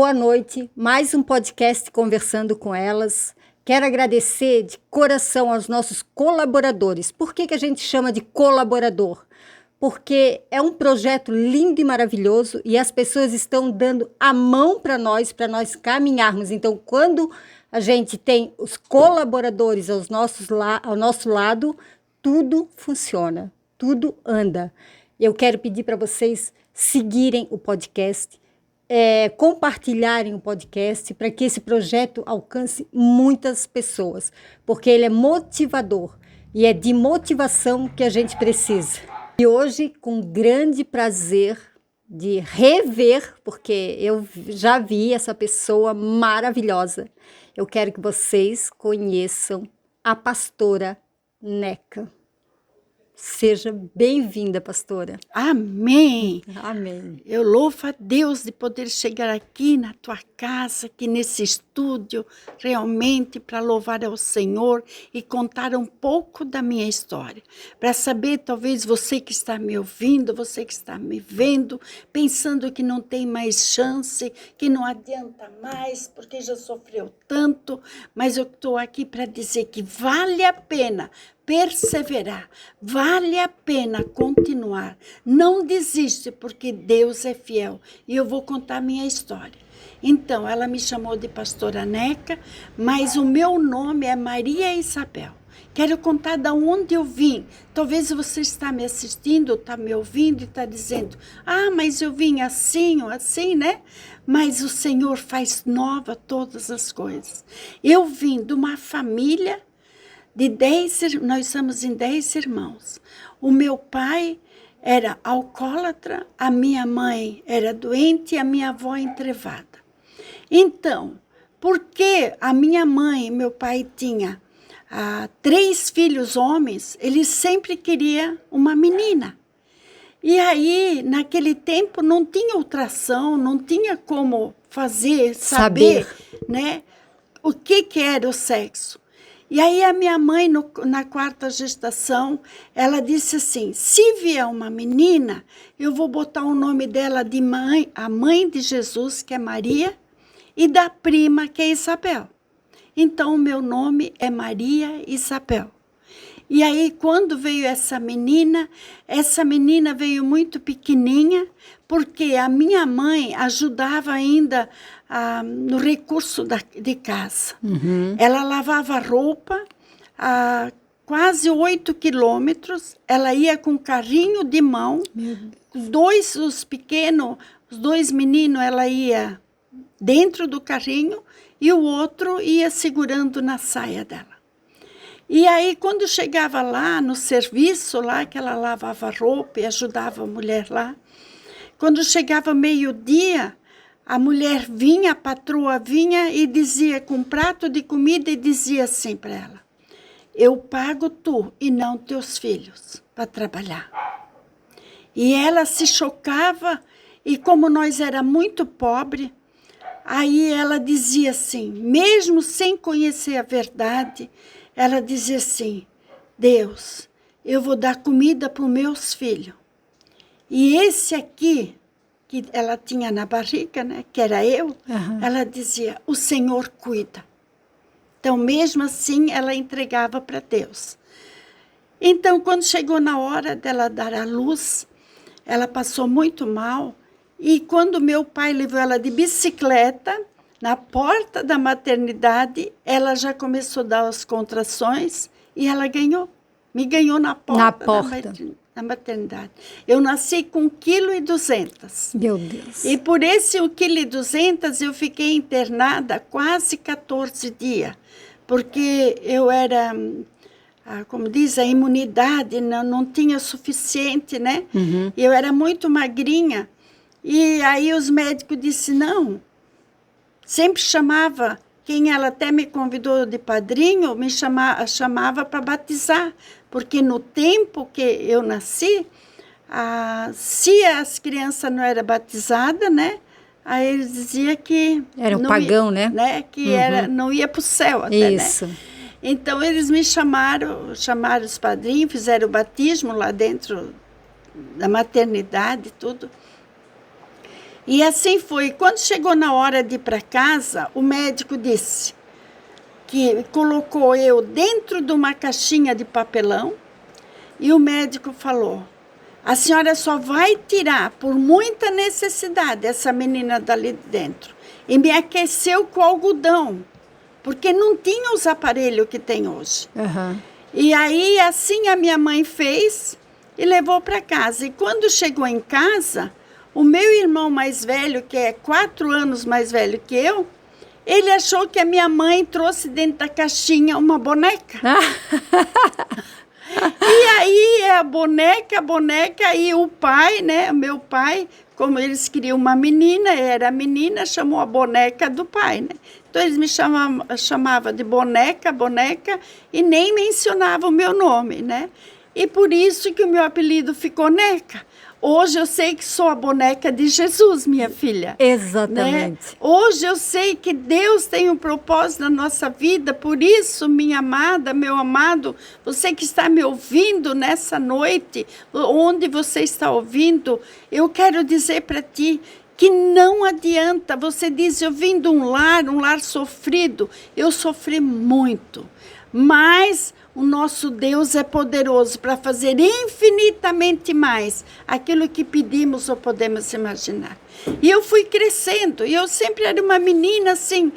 Boa noite, mais um podcast Conversando com Elas. Quero agradecer de coração aos nossos colaboradores. Por que a gente chama de colaborador? Porque é um projeto lindo e maravilhoso e as pessoas estão dando a mão para nós caminharmos. Então, quando a gente tem os colaboradores ao nosso lado, tudo funciona, tudo anda. Eu quero pedir para vocês seguirem o podcast, compartilharem o podcast para que esse projeto alcance muitas pessoas, porque ele é motivador e é de motivação que a gente precisa. E hoje, com grande prazer de rever, porque eu já vi essa pessoa maravilhosa, eu quero que vocês conheçam a pastora Neca. Seja bem-vinda, pastora. Amém. Amém. Eu louvo a Deus de poder chegar aqui na tua casa, aqui nesse estúdio, realmente para louvar ao Senhor e contar um pouco da minha história. Para saber, talvez você que está me ouvindo, você que está me vendo, pensando que não tem mais chance, que não adianta mais, porque já sofreu tanto, mas eu estou aqui para dizer que vale a pena perseverar, vale a pena continuar, não desiste, porque Deus é fiel, e eu vou contar a minha história. Então, ela me chamou de pastora Neca, mas o meu nome é Maria Isabel. Quero contar de onde eu vim. Talvez você está me assistindo, está me ouvindo e está dizendo, mas eu vim assim ou assim, né? Mas o Senhor faz nova todas as coisas. Eu vim de uma família de 10, nós somos em 10 irmãos. O meu pai era alcoólatra, a minha mãe era doente e a minha avó entrevada. Então, porque a minha mãe e meu pai tinham 3 filhos homens, eles sempre queriam uma menina. E aí, naquele tempo, não tinha ultrassom, não tinha como saber, né, o que era o sexo. E aí a minha mãe, na 4ª gestação, ela disse assim, se vier uma menina, eu vou botar o nome dela de mãe, a mãe de Jesus, que é Maria, e da prima, que é Isabel. Então, o meu nome é Maria Isabel. E aí, quando veio essa menina veio muito pequenininha, porque a minha mãe ajudava ainda no recurso de casa. Uhum. Ela lavava roupa a quase 8 quilômetros, ela ia com carrinho de mão, os 2 meninos, ela ia dentro do carrinho e o outro ia segurando na saia dela. E aí, quando chegava lá no serviço, lá que ela lavava roupa e ajudava a mulher lá, quando chegava meio-dia, a mulher vinha, a patroa vinha e dizia com um prato de comida e dizia assim para ela, eu pago tu e não teus filhos para trabalhar. E ela se chocava e como nós era muito pobre, aí ela dizia assim, mesmo sem conhecer a verdade, ela dizia assim, Deus, eu vou dar comida para os meus filhos. E esse aqui, que ela tinha na barriga, né, que era eu, ela dizia, o Senhor cuida. Então, mesmo assim, ela entregava para Deus. Então, quando chegou na hora dela dar à luz, ela passou muito mal. E quando meu pai levou ela de bicicleta, na porta da maternidade, ela já começou a dar as contrações e ela me ganhou na porta. Da maternidade. Eu nasci com 1,2 kg. Meu Deus. E por esse 1,2 kg eu fiquei internada quase 14 dias. Porque eu era, como diz, a imunidade não tinha suficiente, né? Uhum. Eu era muito magrinha. E aí os médicos disseram, não. Sempre chamava, quem ela até me convidou de padrinho, me chamava para batizar. Porque no tempo que eu nasci, se as crianças não eram batizadas, né? Aí eles diziam que... Era um pagão, né? Que não ia para o céu até, isso. Né? Então, eles me chamaram os padrinhos, fizeram o batismo lá dentro da maternidade e tudo. E assim foi. Quando chegou na hora de ir para casa, o médico disse que colocou eu dentro de uma caixinha de papelão e o médico falou: a senhora só vai tirar por muita necessidade essa menina dali dentro. E me aqueceu com algodão, porque não tinha os aparelhos que tem hoje. Aham. E aí, assim a minha mãe fez e levou para casa. E quando chegou em casa, o meu irmão mais velho, que é 4 anos mais velho que eu, ele achou que a minha mãe trouxe dentro da caixinha uma boneca. E aí, a boneca, e o pai, né, meu pai, como eles queriam uma menina, era a menina, chamou a boneca do pai, né? Então, eles me chamavam de boneca, e nem mencionavam o meu nome, né? E por isso que o meu apelido ficou Neca. Hoje eu sei que sou a boneca de Jesus, minha filha. Exatamente. Né? Hoje eu sei que Deus tem um propósito na nossa vida, por isso, minha amada, meu amado, você que está me ouvindo nessa noite, onde você está ouvindo, eu quero dizer para ti que não adianta. Você diz: eu vim de um lar sofrido. Eu sofri muito, mas o nosso Deus é poderoso para fazer infinitamente mais aquilo que pedimos ou podemos imaginar. E eu fui crescendo, e eu sempre era uma menina assim,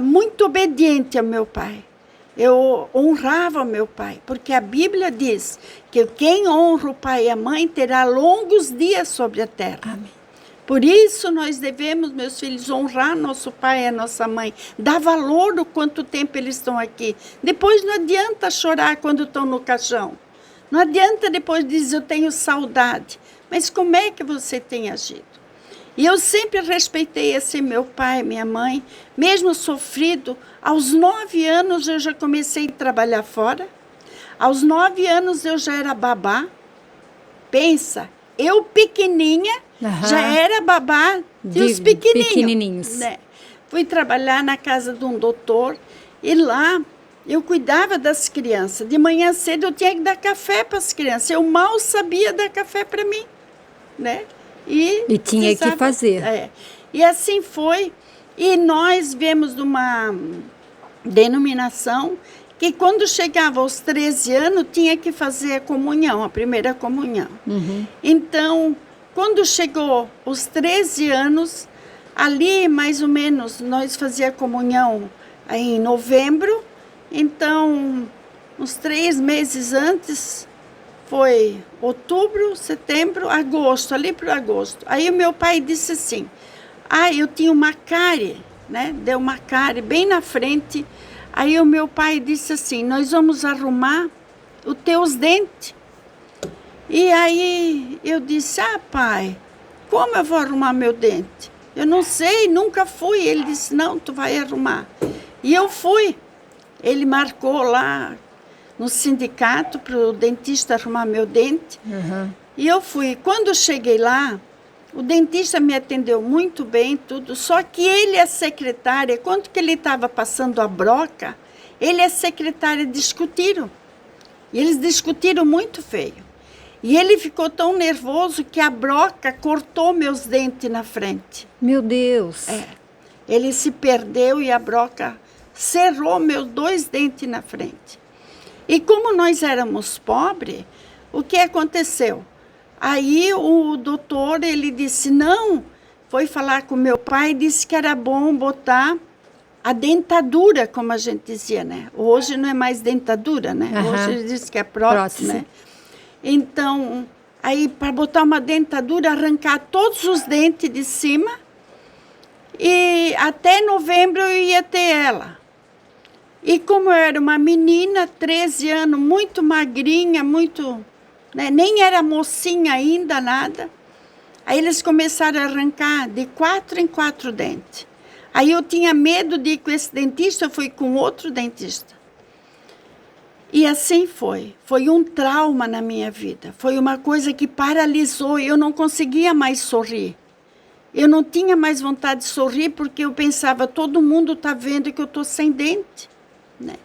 muito obediente ao meu pai. Eu honrava meu pai, porque a Bíblia diz que quem honra o pai e a mãe terá longos dias sobre a terra. Amém. Por isso nós devemos, meus filhos, honrar nosso pai e a nossa mãe, dar valor do quanto tempo eles estão aqui. Depois não adianta chorar quando estão no caixão. Não adianta depois dizer: eu tenho saudade. Mas como é que você tem agido? E eu sempre respeitei assim meu pai e minha mãe, mesmo sofrido. Aos 9 anos eu já comecei a trabalhar fora. Aos 9 anos eu já era babá. Pensa, eu pequenininha, já era babá dos pequenininhos. Né? Fui trabalhar na casa de um doutor e lá eu cuidava das crianças. De manhã cedo eu tinha que dar café para as crianças. Eu mal sabia dar café para mim. Né? E tinha que fazer. E assim foi. E nós viemos de uma denominação que quando chegava aos 13 anos tinha que fazer a comunhão, a primeira comunhão. Uhum. Então, quando chegou os 13 anos, ali mais ou menos nós fazíamos a comunhão em novembro. Então, uns 3 meses antes, foi outubro, setembro, agosto, ali para agosto. Aí o meu pai disse assim: eu tinha uma cárie, né? Deu uma cárie bem na frente. Aí o meu pai disse assim: nós vamos arrumar os teus dentes. E aí eu disse: pai, como eu vou arrumar meu dente? Eu não sei, nunca fui. Ele disse: não, tu vai arrumar. E eu fui. Ele marcou lá no sindicato para o dentista arrumar meu dente. Uhum. E eu fui. Quando cheguei lá, o dentista me atendeu muito bem, tudo. Só que ele é secretária. Quando que ele estava passando a broca, ele e a secretária discutiram. E eles discutiram muito feio. E ele ficou tão nervoso que a broca cortou meus dentes na frente. Meu Deus! Ele se perdeu e a broca cerrou meus 2 dentes na frente. E como nós éramos pobres, o que aconteceu? Aí o doutor, ele disse: não, foi falar com meu pai e disse que era bom botar a dentadura, como a gente dizia, né? Hoje não é mais dentadura, né? Uhum. Hoje ele diz que é prótese, né? Então, aí para botar uma dentadura, arrancar todos os dentes de cima e até novembro eu ia ter ela. E como eu era uma menina, 13 anos, muito magrinha, muito... Né, nem era mocinha ainda, nada. Aí eles começaram a arrancar de 4 em 4 dentes. Aí eu tinha medo de ir com esse dentista, eu fui com outro dentista. E assim foi. Foi um trauma na minha vida. Foi uma coisa que paralisou. Eu não conseguia mais sorrir. Eu não tinha mais vontade de sorrir porque eu pensava: todo mundo está vendo que eu estou sem dente. Né?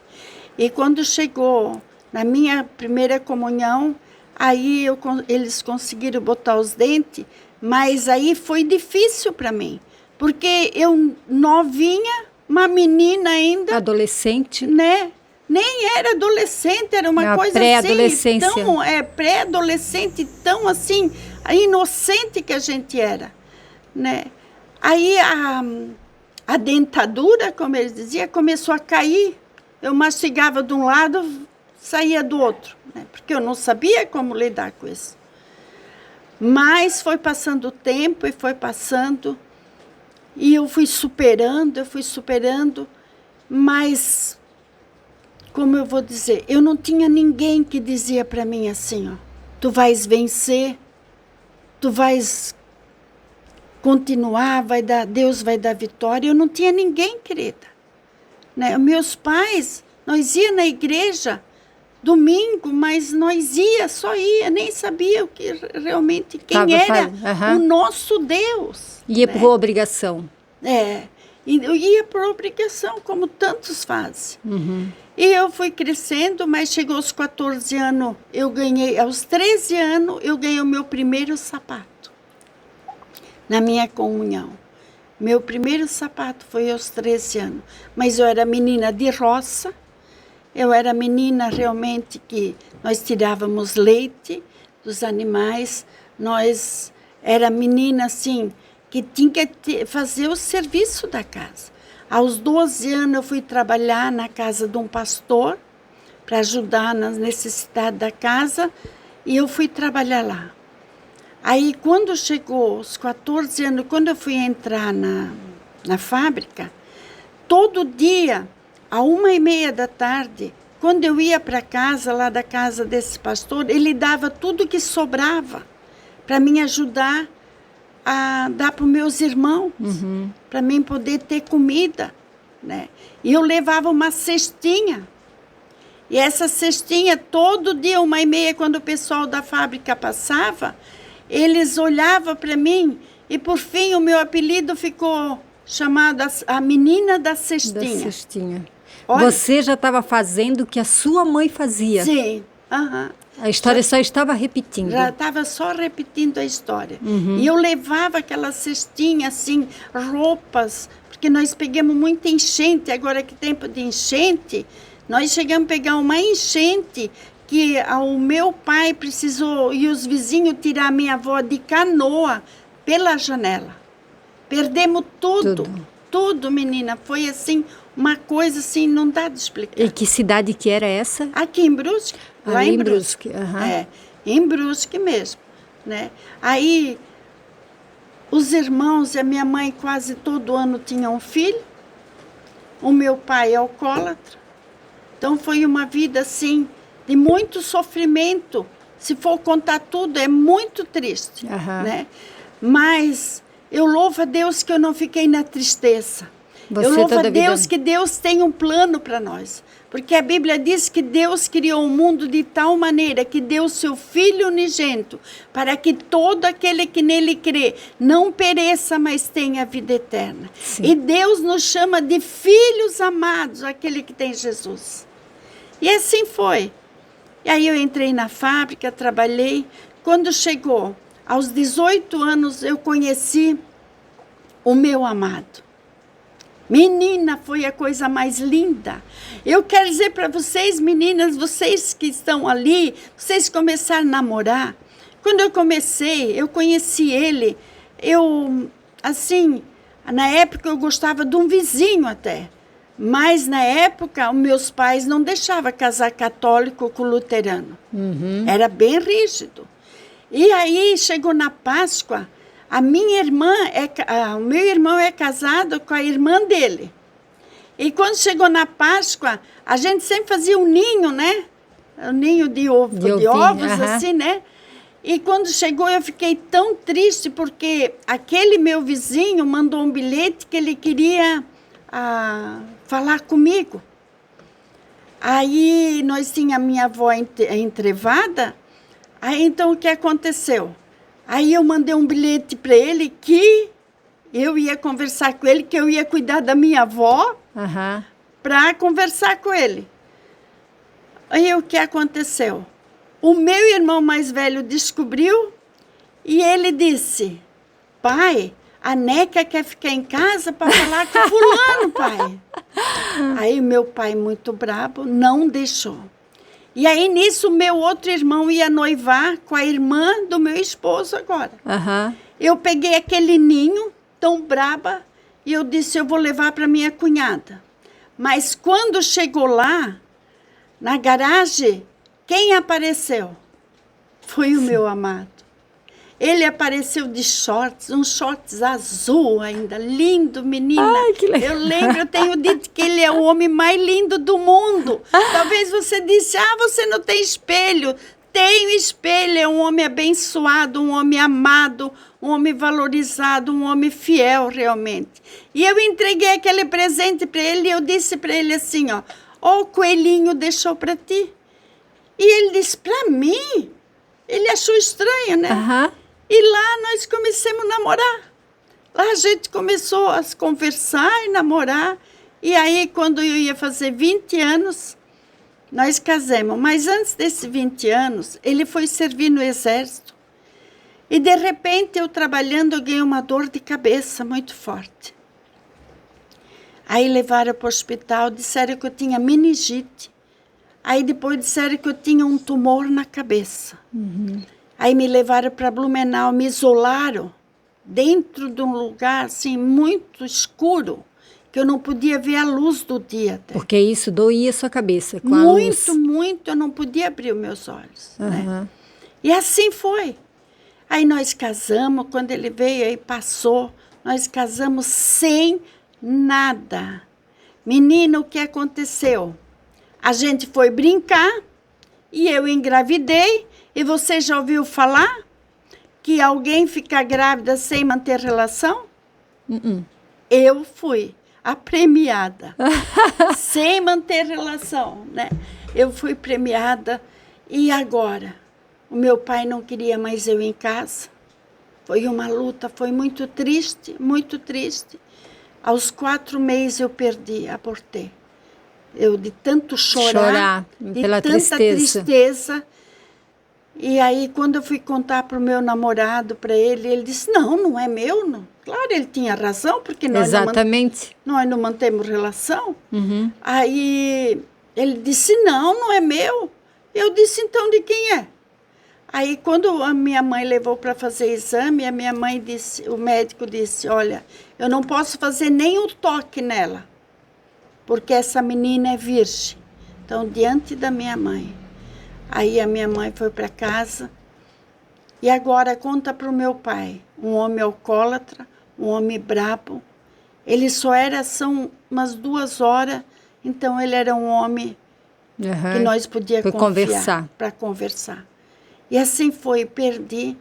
E quando chegou na minha primeira comunhão, aí eles conseguiram botar os dentes. Mas aí foi difícil para mim, porque eu novinha, uma menina ainda, Adolescente. né? Nem era adolescente, era uma coisa assim, pré-adolescência. tão pré-adolescente, tão assim, inocente que a gente era, né? Aí a dentadura, como eles diziam, começou a cair. Eu mastigava de um lado, saía do outro, né? Porque eu não sabia como lidar com isso. Mas foi passando o tempo e foi passando, e eu fui superando, mas, como eu vou dizer, eu não tinha ninguém que dizia para mim assim, ó, tu vais vencer, tu vais continuar, Deus vai dar vitória. Eu não tinha ninguém, querida. Né? Meus pais, nós ia na igreja domingo, mas nós só ia, nem sabia o que realmente quem era o nosso Deus. Ia por obrigação. E eu ia por obrigação, como tantos fazem. E eu fui crescendo, mas chegou aos 14 anos, aos 13 anos, eu ganhei o meu primeiro sapato. Na minha comunhão. Meu primeiro sapato foi aos 13 anos. Mas eu era menina de roça. Eu era menina realmente que nós tirávamos leite dos animais. Nós era menina assim que tinha que fazer o serviço da casa. Aos 12 anos eu fui trabalhar na casa de um pastor para ajudar nas necessidades da casa e eu fui trabalhar lá. Aí quando chegou aos 14 anos, quando eu fui entrar na fábrica, todo dia, à 1h30 da tarde, quando eu ia para casa, lá da casa desse pastor, ele dava tudo que sobrava para me ajudar a dar para os meus irmãos, para mim poder ter comida, né? E eu levava uma cestinha. E essa cestinha, todo dia, 1h30, quando o pessoal da fábrica passava, eles olhavam para mim e, por fim, o meu apelido ficou chamado a menina da cestinha. Da cestinha. Olha, você já estava fazendo o que a sua mãe fazia. Sim. A história só estava repetindo. Já estava só repetindo a história. E eu levava aquela cestinha, assim, roupas, porque nós pegamos muita enchente. Agora que tempo de enchente, nós chegamos a pegar uma enchente que o meu pai precisou, e os vizinhos, tirar a minha avó de canoa pela janela. Perdemos tudo, menina. Foi assim, uma coisa assim, não dá de explicar. E que cidade que era essa? Aqui em Brusque. Lá em Brusque. Em Brusque mesmo. Né? Aí, os irmãos e a minha mãe quase todo ano tinham um filho. O meu pai é alcoólatra. Então, foi uma vida assim, de muito sofrimento. Se for contar tudo, é muito triste. Né? Mas eu louvo a Deus que eu não fiquei na tristeza. Eu louvo a Deus que Deus tem um plano para nós. Porque a Bíblia diz que Deus criou o mundo de tal maneira que deu seu Filho unigênito para que todo aquele que nele crê não pereça, mas tenha vida eterna. Sim. E Deus nos chama de filhos amados, aquele que tem Jesus. E assim foi. E aí eu entrei na fábrica, trabalhei. Quando chegou aos 18 anos, eu conheci o meu amado. Menina, foi a coisa mais linda. Eu quero dizer para vocês, meninas, vocês que estão ali, vocês começaram a namorar. Quando eu comecei, eu conheci ele. Assim, na época eu gostava de um vizinho até. Mas na época, os meus pais não deixavam casar católico com luterano. Era bem rígido. E aí, chegou na Páscoa, a minha irmã, o meu irmão é casado com a irmã dele. E quando chegou na Páscoa, a gente sempre fazia um ninho, né? Um ninho de ovos, assim, né? E quando chegou, eu fiquei tão triste, porque aquele meu vizinho mandou um bilhete que ele queria falar comigo. Aí, nós tínhamos a minha avó entrevada. Aí, então, o que aconteceu? Aí eu mandei um bilhete para ele que eu ia conversar com ele, que eu ia cuidar da minha avó para conversar com ele. Aí o que aconteceu? O meu irmão mais velho descobriu e ele disse, pai, a Neca quer ficar em casa para falar com fulano, pai. Aí meu pai, muito brabo, não deixou. E aí, nisso, meu outro irmão ia noivar com a irmã do meu esposo agora. Aham. Eu peguei aquele ninho, tão braba, e eu disse, eu vou levar para minha cunhada. Mas quando chegou lá, na garagem, quem apareceu? Foi o meu amado. Ele apareceu de shorts, uns shorts azul ainda, lindo, menina. Ai, que legal. Eu lembro, eu tenho dito que ele é o homem mais lindo do mundo. Talvez você disse, você não tem espelho. Tenho espelho, é um homem abençoado, um homem amado, um homem valorizado, um homem fiel realmente. E eu entreguei aquele presente para ele e eu disse para ele assim, o coelhinho deixou para ti. E ele disse, para mim? Ele achou estranho, né? Aham. E lá nós começamos a namorar. Lá a gente começou a conversar e namorar. E aí, quando eu ia fazer 20 anos, nós casamos. Mas antes desses 20 anos, ele foi servir no exército. E, de repente, eu trabalhando, eu ganhei uma dor de cabeça muito forte. Aí levaram para o hospital, disseram que eu tinha meningite. Aí depois disseram que eu tinha um tumor na cabeça. Uhum. Aí me levaram para Blumenau, me isolaram dentro de um lugar assim muito escuro, que eu não podia ver a luz do dia até. Porque isso doía a sua cabeça com a luz. Muito, eu não podia abrir os meus olhos. Né? Aham. E assim foi. Aí nós casamos, quando ele veio, aí passou, nós casamos sem nada. Menina, o que aconteceu? A gente foi brincar e eu engravidei. E você já ouviu falar que alguém fica grávida sem manter relação? Eu fui a premiada, sem manter relação, né? Eu fui premiada e agora? O meu pai não queria mais eu em casa. Foi uma luta, foi muito triste, muito triste. Aos 4 meses eu perdi, abortei. Eu de tanto chorar de pela tanta tristeza. E aí, quando eu fui contar para o meu namorado, para ele, ele disse, não é meu, não. Claro, ele tinha razão, porque nós Exatamente. nós não mantemos relação. Uhum. Aí, ele disse, não é meu. Eu disse, então, de quem é? Aí, quando a minha mãe levou para fazer exame, a minha mãe disse, o médico disse, olha, eu não posso fazer nem um toque nela, porque essa menina é virgem. Então, diante da minha mãe. Aí a minha mãe foi para casa e agora conta para o meu pai, um homem alcoólatra, um homem brabo. Ele só são umas 2 horas, então ele era um homem que nós podíamos confiar para conversar. E assim foi, perdi.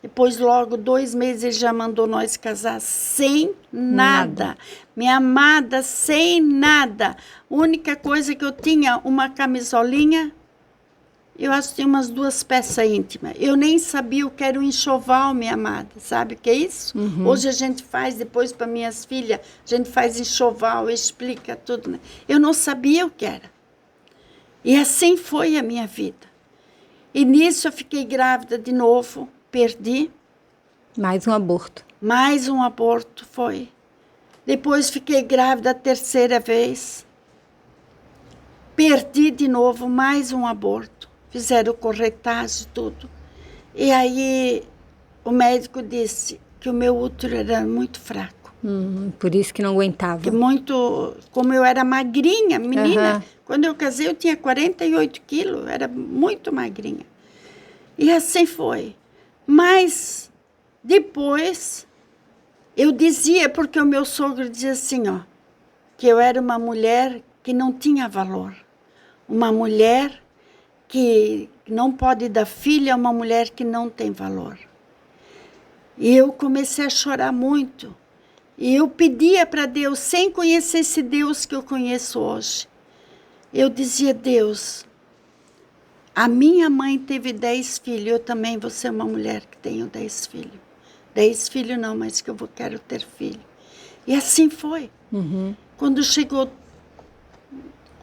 Depois, logo, 2 meses, ele já mandou nós casar sem nada. Minha amada, sem nada. A única coisa que eu tinha, uma camisolinha. Eu acho que tinha umas 2 peças íntimas. Eu nem sabia o que era um enxoval, minha amada. Sabe o que é isso? Uhum. Hoje a gente faz, depois para minhas filhas, a gente faz enxoval, explica tudo. Né? Eu não sabia o que era. E assim foi a minha vida. E nisso eu fiquei grávida de novo, perdi. Mais um aborto. Mais um aborto foi. Depois fiquei grávida a 3ª vez. Perdi de novo, mais um aborto. Fizeram corretagem, tudo. E aí o médico disse que o meu útero era muito fraco. Por isso que não aguentava. Que muito, como eu era magrinha, menina, quando eu casei eu tinha 48 quilos, era muito magrinha. E assim foi. Mas depois eu dizia, porque o meu sogro dizia assim, que eu era uma mulher que não tinha valor. Uma mulher que não pode dar filho a uma mulher que não tem valor. E eu comecei a chorar muito. E eu pedia para Deus, sem conhecer esse Deus que eu conheço hoje. Eu dizia, Deus, a minha mãe teve 10 filhos, eu também vou ser uma mulher que tenho 10 filhos. 10 filhos não, mas que eu quero ter filho. E assim foi. Quando chegou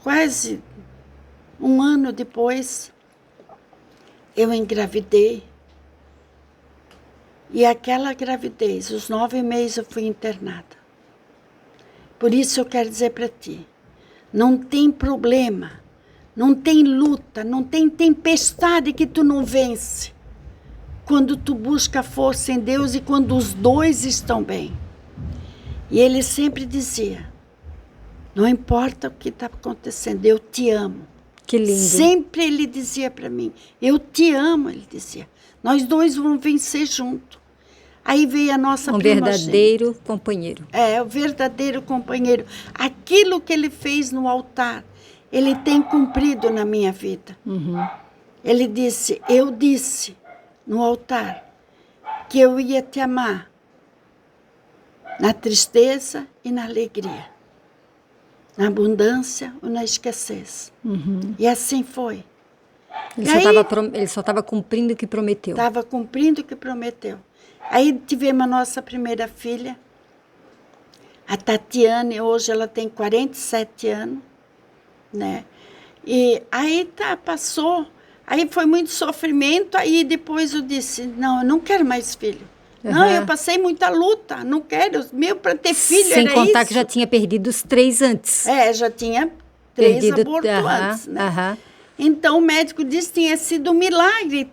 quase 1 ano depois, eu engravidei. E aquela gravidez, os 9 meses eu fui internada. Por isso eu quero dizer para ti, não tem problema, não tem luta, não tem tempestade que tu não vence. Quando tu busca força em Deus e quando os dois estão bem. E ele sempre dizia, não importa o que está acontecendo, eu te amo. Que lindo. Sempre ele dizia para mim, eu te amo, ele dizia. Nós dois vamos vencer junto. Aí veio a nossa primogênita. Verdadeiro companheiro. É, o verdadeiro companheiro. Aquilo que ele fez no altar, ele tem cumprido na minha vida. Uhum. Ele disse, eu disse no altar que eu ia te amar na tristeza e na alegria, na abundância ou na escassez. Uhum. E assim foi. Ele só estava cumprindo o que prometeu. Estava cumprindo o que prometeu. Aí tivemos a nossa primeira filha, a Tatiane, hoje ela tem 47 anos, né? E aí passou, aí foi muito sofrimento, aí depois eu disse, não, eu não quero mais filho. Uhum. Não, eu passei muita luta, não quero, para ter filho Sem era contar isso. que já tinha perdido os 3 antes. É, já tinha 3 abortos antes, né? Uhum. Então o médico disse que tinha sido um milagre,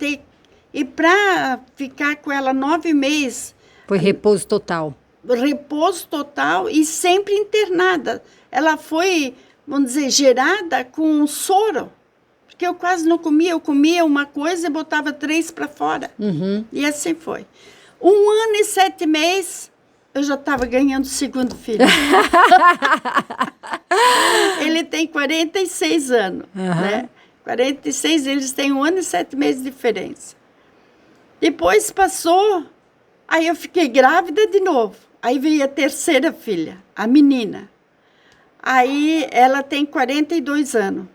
e para ficar com ela 9 meses... Foi repouso total. Repouso total e sempre internada. Ela foi, vamos dizer, gerada com um soro. Porque eu quase não comia. Eu comia uma coisa e botava 3 para fora. Uhum. E assim foi. 1 ano e 7 meses, eu já estava ganhando o segundo filho. Ele tem 46 anos. Uhum. Né? 46, eles têm 1 ano e 7 meses de diferença. Depois passou, aí eu fiquei grávida de novo. Aí veio a terceira filha, a menina. Aí ela tem 42 anos.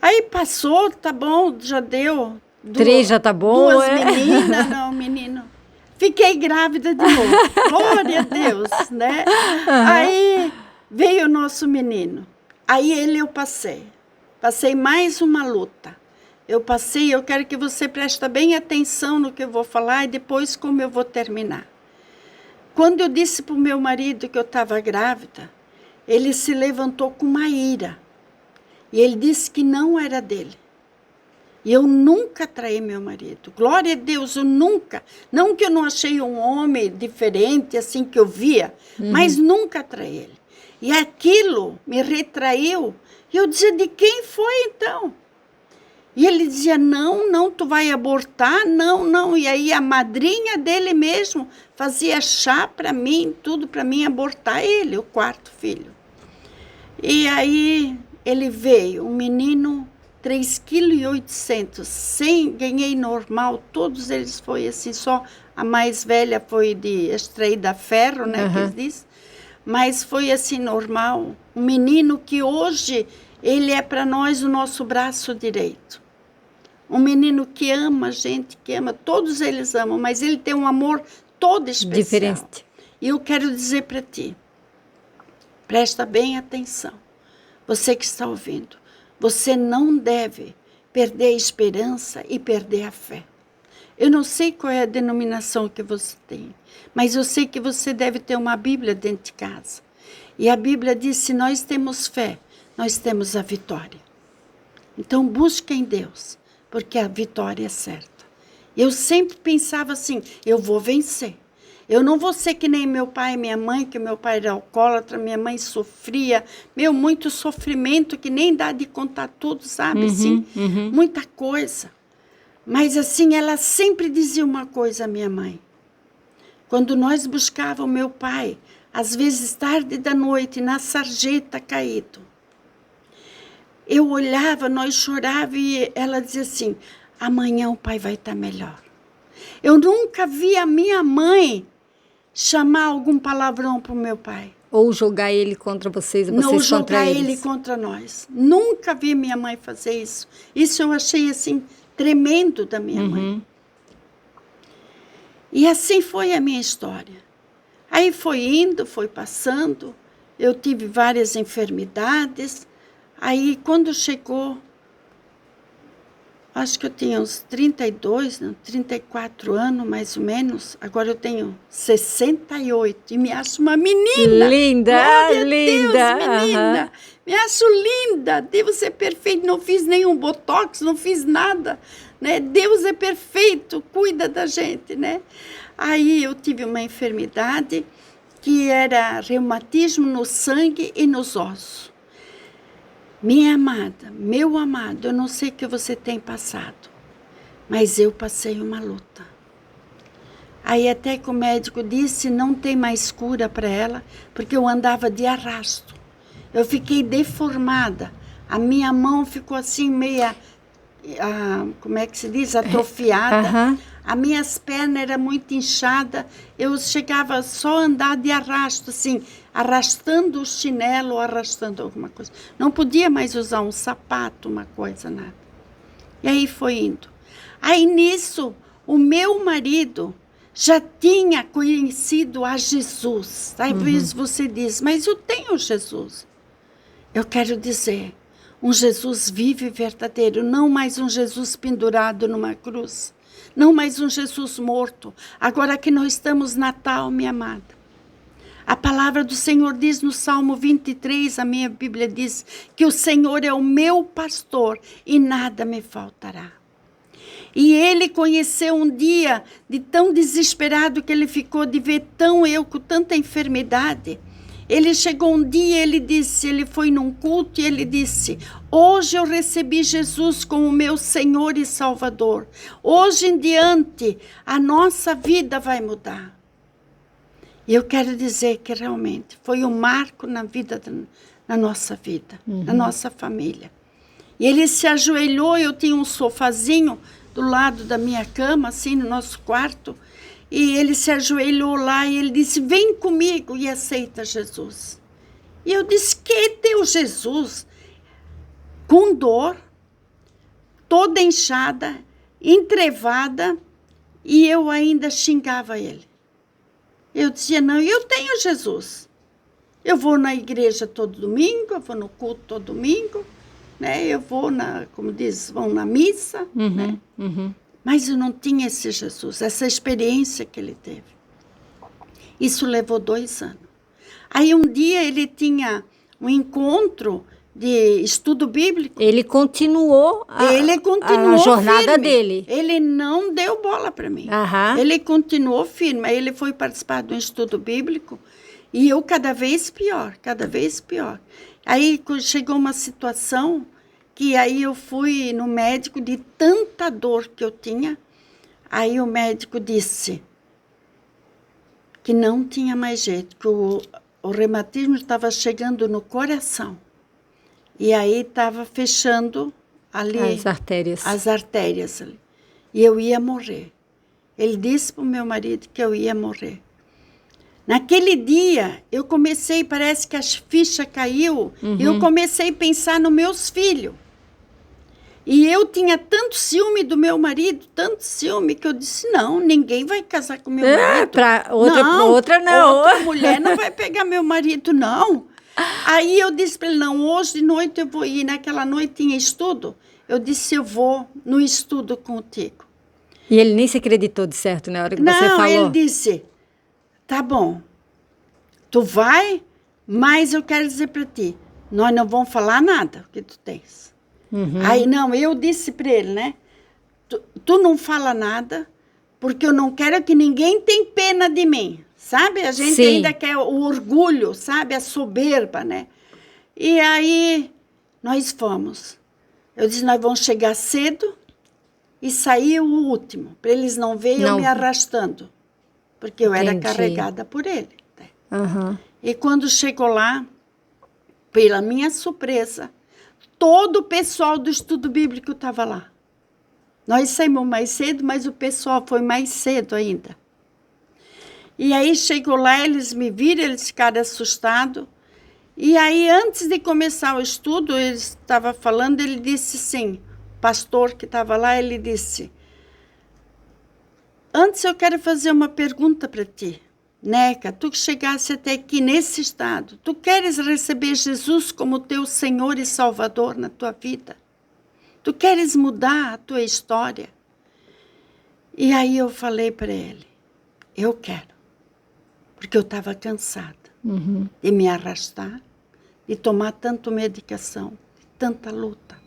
Aí passou, tá bom, já deu. 3 já tá bom, 2 meninas, não, menino. Fiquei grávida de novo. Glória a Deus, né? Uhum. Aí veio o nosso menino. Aí eu passei. Passei mais uma luta. Eu quero que você preste bem atenção no que eu vou falar e depois como eu vou terminar. Quando eu disse para o meu marido que eu estava grávida, ele se levantou com uma ira. E ele disse que não era dele. E eu nunca traí meu marido. Glória a Deus, eu nunca. Não que eu não achei um homem diferente, assim que eu via, mas nunca traí ele. E aquilo me retraiu. E eu dizia, de quem foi então? E ele dizia, não, tu vai abortar, não. E aí a madrinha dele mesmo fazia chá para mim, tudo para mim abortar ele, o 4º filho. E aí ele veio, um menino, 3,8 kg, ganhei normal, todos eles foi assim, só a mais velha foi de extraída a ferro, né, que eles dizem, mas foi assim normal. Um menino que hoje ele é para nós o nosso braço direito. Um menino que ama a gente, que ama, todos eles amam, mas ele tem um amor todo especial. Diferente. E eu quero dizer para ti, presta bem atenção, você que está ouvindo, você não deve perder a esperança e perder a fé. Eu não sei qual é a denominação que você tem, mas eu sei que você deve ter uma Bíblia dentro de casa. E a Bíblia diz, se nós temos fé, nós temos a vitória. Então busque em Deus, porque a vitória é certa. Eu sempre pensava assim, eu vou vencer. Eu não vou ser que nem meu pai e minha mãe, que meu pai era alcoólatra, minha mãe sofria, muito sofrimento, que nem dá de contar tudo, sabe? Assim, muita coisa. Mas assim, ela sempre dizia uma coisa, minha mãe. Quando nós buscávamos meu pai, às vezes tarde da noite, na sarjeta caído, eu olhava, nós chorávamos e ela dizia assim, amanhã o pai vai estar melhor. Eu nunca vi a minha mãe chamar algum palavrão para o meu pai. Ou jogar ele contra vocês, vocês não jogar contra ele contra nós. Nunca vi minha mãe fazer isso. Isso eu achei assim tremendo da minha mãe. E assim foi a minha história. Aí foi indo, foi passando. Eu tive várias enfermidades. Aí quando chegou acho que eu tinha uns 32, não, 34 anos, mais ou menos. Agora eu tenho 68 e me acho uma menina. Linda, Glória linda. a Deus, menina. Aham. Me acho linda. Deus é perfeito. Não fiz nenhum botox, não fiz nada. Né? Deus é perfeito, cuida da gente, né? Aí eu tive uma enfermidade que era reumatismo no sangue e nos ossos. Minha amada, meu amado, eu não sei o que você tem passado, mas eu passei uma luta. Aí até que o médico disse, não tem mais cura para ela, porque eu andava de arrasto. Eu fiquei deformada. A minha mão ficou assim meia, como é que se diz, atrofiada. Aham. As minhas pernas eram muito inchadas. Eu chegava só a andar de arrasto, assim, arrastando o chinelo ou arrastando alguma coisa. Não podia mais usar um sapato, uma coisa, nada. E aí foi indo. Aí nisso, o meu marido já tinha conhecido a Jesus. Talvez você diz, mas eu tenho Jesus. Eu quero dizer, um Jesus vivo e verdadeiro, não mais um Jesus pendurado numa cruz, não mais um Jesus morto. Agora que nós estamos Natal, minha amada. A palavra do Senhor diz no Salmo 23, a minha Bíblia diz, que o Senhor é o meu pastor e nada me faltará. E ele conheceu um dia de tão desesperado que ele ficou de ver eu com tanta enfermidade. Ele chegou um dia, ele foi num culto e ele disse, hoje eu recebi Jesus como meu Senhor e Salvador. Hoje em diante, a nossa vida vai mudar. E eu quero dizer que realmente foi um marco na vida, na nossa vida, na nossa família. E ele se ajoelhou, eu tinha um sofazinho do lado da minha cama, assim, no nosso quarto, e ele se ajoelhou lá e ele disse, vem comigo e aceita Jesus. E eu disse, que teu Jesus? Com dor, toda inchada, entrevada, e eu ainda xingava ele. Eu dizia, não, eu tenho Jesus. Eu vou na igreja todo domingo, eu vou no culto todo domingo, né? Eu vou como diz, vão na missa, né? Mas eu não tinha esse Jesus, essa experiência que ele teve. Isso levou 2 anos. Aí um dia ele tinha um encontro de estudo bíblico. Ele continuou a jornada firme. dele. Ele não deu bola para mim. Ele continuou firme. Aí ele foi participar de um estudo bíblico e eu cada vez pior, cada vez pior. Aí chegou uma situação que aí eu fui no médico de tanta dor que eu tinha. Aí o médico disse que não tinha mais jeito, que o reumatismo estava chegando no coração. E aí estava fechando ali as artérias ali. E eu ia morrer. Ele disse para o meu marido que eu ia morrer. Naquele dia, eu comecei, parece que as fichas caiu, e eu comecei a pensar nos meus filhos. E eu tinha tanto ciúme do meu marido, tanto ciúme, que eu disse, não, ninguém vai casar com meu marido. Outra mulher não vai pegar meu marido, não. Aí eu disse para ele, não, hoje de noite eu vou ir. Naquela noite tinha estudo. Eu disse, eu vou no estudo contigo. E ele nem se acreditou de certo na hora que você falou? Não, ele disse, tá bom, tu vai, mas eu quero dizer para ti, nós não vamos falar nada o que tu tens. Aí, não, eu disse para ele, né, tu não fala nada, porque eu não quero que ninguém tenha pena de mim, sabe? A gente ainda quer o orgulho, sabe? A soberba, né? E aí, nós fomos. Eu disse, nós vamos chegar cedo e sair o último, para eles não verem eu me arrastando. Porque eu era carregada por ele. E quando chegou lá, pela minha surpresa, todo o pessoal do estudo bíblico estava lá. Nós saímos mais cedo, mas o pessoal foi mais cedo ainda. E aí chegou lá, eles me viram, eles ficaram assustados. E aí, antes de começar o estudo, ele estava falando, ele disse assim, o pastor que estava lá, ele disse, antes eu quero fazer uma pergunta para ti. Neca, tu que chegasse até aqui nesse estado, tu queres receber Jesus como teu Senhor e Salvador na tua vida? Tu queres mudar a tua história? E aí eu falei para ele, eu quero. Porque eu estava cansada de me arrastar, de tomar tanta medicação, de tanta luta.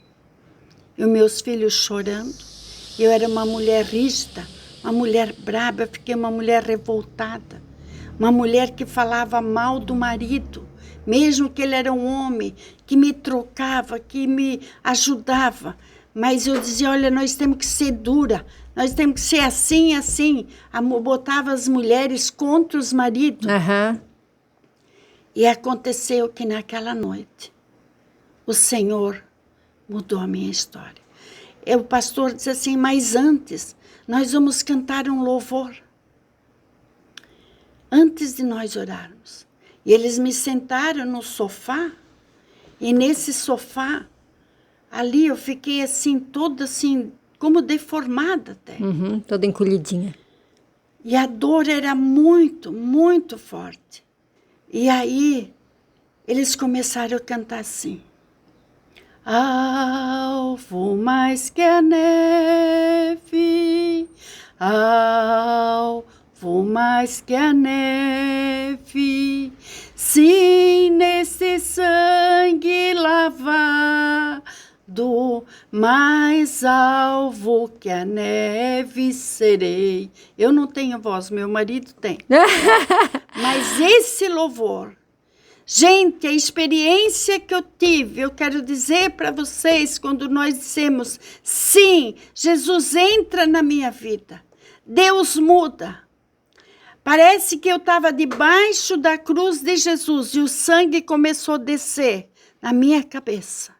E os meus filhos chorando. Eu era uma mulher rígida, uma mulher braba, fiquei uma mulher revoltada. Uma mulher que falava mal do marido, mesmo que ele era um homem, que me trocava, que me ajudava. Mas eu dizia, olha, nós temos que ser dura, nós temos que ser assim, assim. Botava as mulheres contra os maridos. E aconteceu que naquela noite, o Senhor mudou a minha história. E o pastor disse assim, mas antes, nós vamos cantar um louvor. Antes de nós orarmos. E eles me sentaram no sofá, e nesse sofá, ali eu fiquei assim, toda assim, como deformada até. Toda encolhidinha. E a dor era muito, muito forte. E aí, eles começaram a cantar assim. Alvo mais que a neve, alvo mais que a neve, se nesse sangue lavado, mais alvo que a neve serei. Eu não tenho voz, meu marido tem. Mas esse louvor, gente, a experiência que eu tive, eu quero dizer para vocês, quando nós dissemos, sim, Jesus entra na minha vida, Deus muda. Parece que eu estava debaixo da cruz de Jesus e o sangue começou a descer na minha cabeça.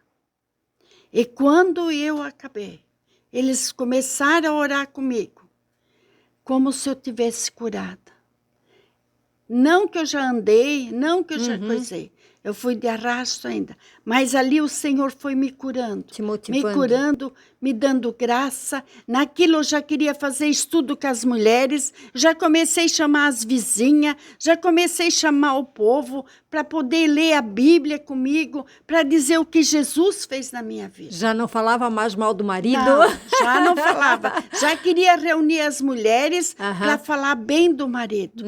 E quando eu acabei, eles começaram a orar comigo, como se eu tivesse curada. Não que eu já andei, não que eu já coisei. Eu fui de arrasto ainda. Mas ali o Senhor foi me curando. Te motivando. Me curando, me dando graça. Naquilo eu já queria fazer estudo com as mulheres. Já comecei a chamar as vizinhas. Já comecei a chamar o povo para poder ler a Bíblia comigo. Para dizer o que Jesus fez na minha vida. Já não falava mais mal do marido? Não, já não falava. Já queria reunir as mulheres para falar bem do marido.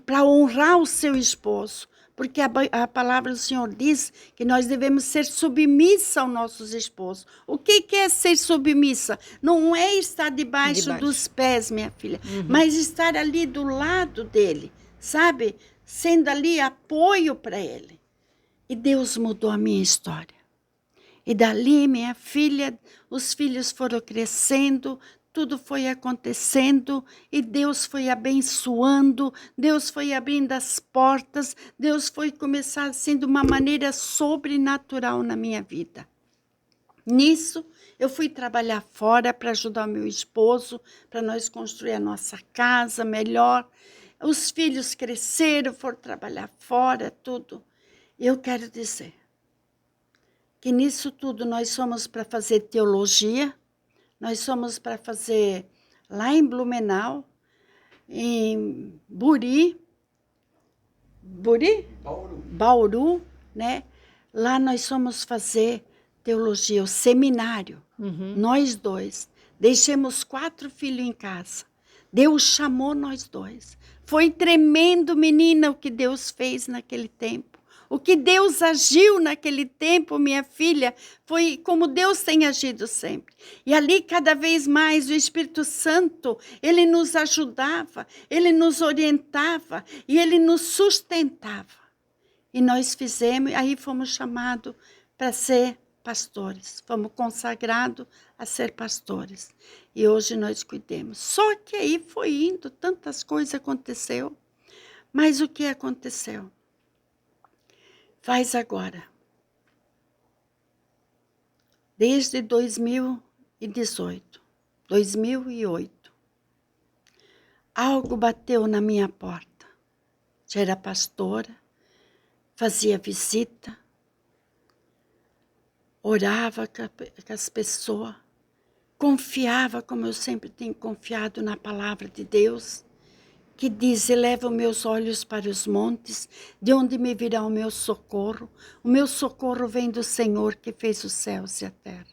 Para honrar o seu esposo. Porque a palavra do Senhor diz que nós devemos ser submissa aos nossos esposos. O que é ser submissa? Não é estar debaixo dos pés, minha filha, mas estar ali do lado dele, sabe? Sendo ali apoio para ele. E Deus mudou a minha história. E dali, minha filha, os filhos foram crescendo, tudo foi acontecendo e Deus foi abençoando, Deus foi abrindo as portas, Deus foi começar assim de uma maneira sobrenatural na minha vida. Nisso, eu fui trabalhar fora para ajudar o meu esposo, para nós construir a nossa casa melhor. Os filhos cresceram, foram trabalhar fora, tudo. Eu quero dizer que nisso tudo nós fomos para fazer teologia. Nós fomos para fazer lá em Blumenau, em Bauru, né? Lá nós fomos fazer teologia, o seminário, nós dois. Deixamos 4 filhos em casa. Deus chamou nós dois. Foi tremendo, menina, o que Deus fez naquele tempo. O que Deus agiu naquele tempo, minha filha, foi como Deus tem agido sempre. E ali, cada vez mais, o Espírito Santo, ele nos ajudava, ele nos orientava e ele nos sustentava. E nós fizemos, aí fomos chamados para ser pastores. Fomos consagrados a ser pastores. E hoje nós cuidemos. Só que aí foi indo, tantas coisas aconteceu. Mas o que aconteceu? Faz agora. Desde 2018, 2008, algo bateu na minha porta. Já era pastora, fazia visita, orava com as pessoas, confiava, como eu sempre tenho confiado na palavra de Deus, que diz, eleva os meus olhos para os montes, de onde me virá o meu socorro. O meu socorro vem do Senhor que fez os céus e a terra.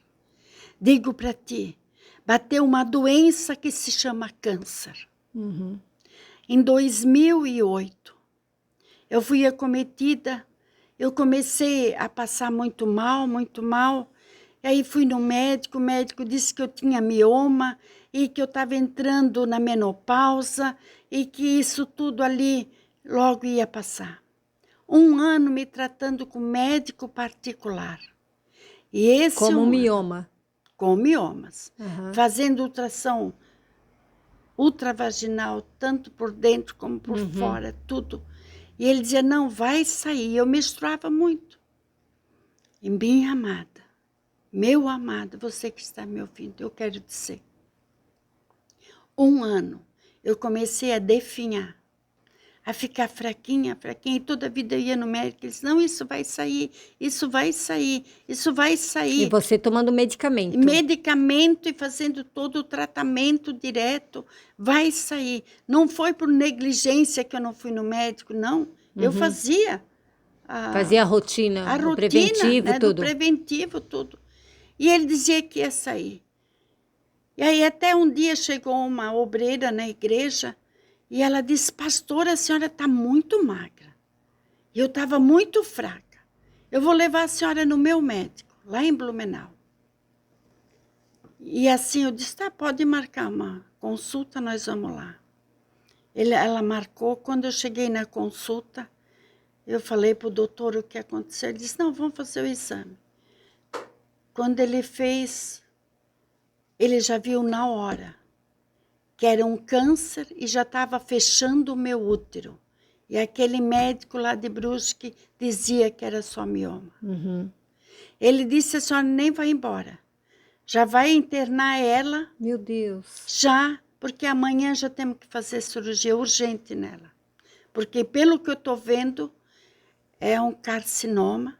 digo para ti, bateu uma doença que se chama câncer. Em 2008, eu fui acometida, eu comecei a passar muito mal, muito mal. E aí fui no médico, o médico disse que eu tinha mioma e que eu estava entrando na menopausa e que isso tudo ali logo ia passar. 1 ano me tratando com médico particular. E esse Como um mioma. Com miomas. Fazendo ultrassom ultravaginal, tanto por dentro como por fora, tudo. E ele dizia, não, vai sair. Eu menstruava muito. E minha amada, meu amado, você que está me ouvindo, eu quero dizer. 1 ano, eu comecei a definhar, a ficar fraquinha, fraquinha. E toda a vida eu ia no médico, ele disse, não, isso vai sair, isso vai sair, isso vai sair. E você tomando medicamento. Medicamento e fazendo todo o tratamento direto, vai sair. Não foi por negligência que eu não fui no médico, não. Eu fazia. Fazia a rotina, o preventivo, né, tudo. do preventivo, tudo. E ele dizia que ia sair. E aí até um dia chegou uma obreira na igreja e ela disse, pastora, a senhora está muito magra. E eu estava muito fraca. Eu vou levar a senhora no meu médico, lá em Blumenau. E assim eu disse, tá, pode marcar uma consulta, nós vamos lá. Ela marcou, quando eu cheguei na consulta, eu falei para o doutor o que aconteceu. Ele disse, não, vamos fazer o exame. Quando ele fez, ele já viu na hora que era um câncer e já estava fechando o meu útero. E aquele médico lá de Brusque dizia que era só mioma. Ele disse, a senhora nem vai embora. Já vai internar ela. Meu Deus. Já, porque amanhã já temos que fazer cirurgia urgente nela. Porque pelo que eu estou vendo, é um carcinoma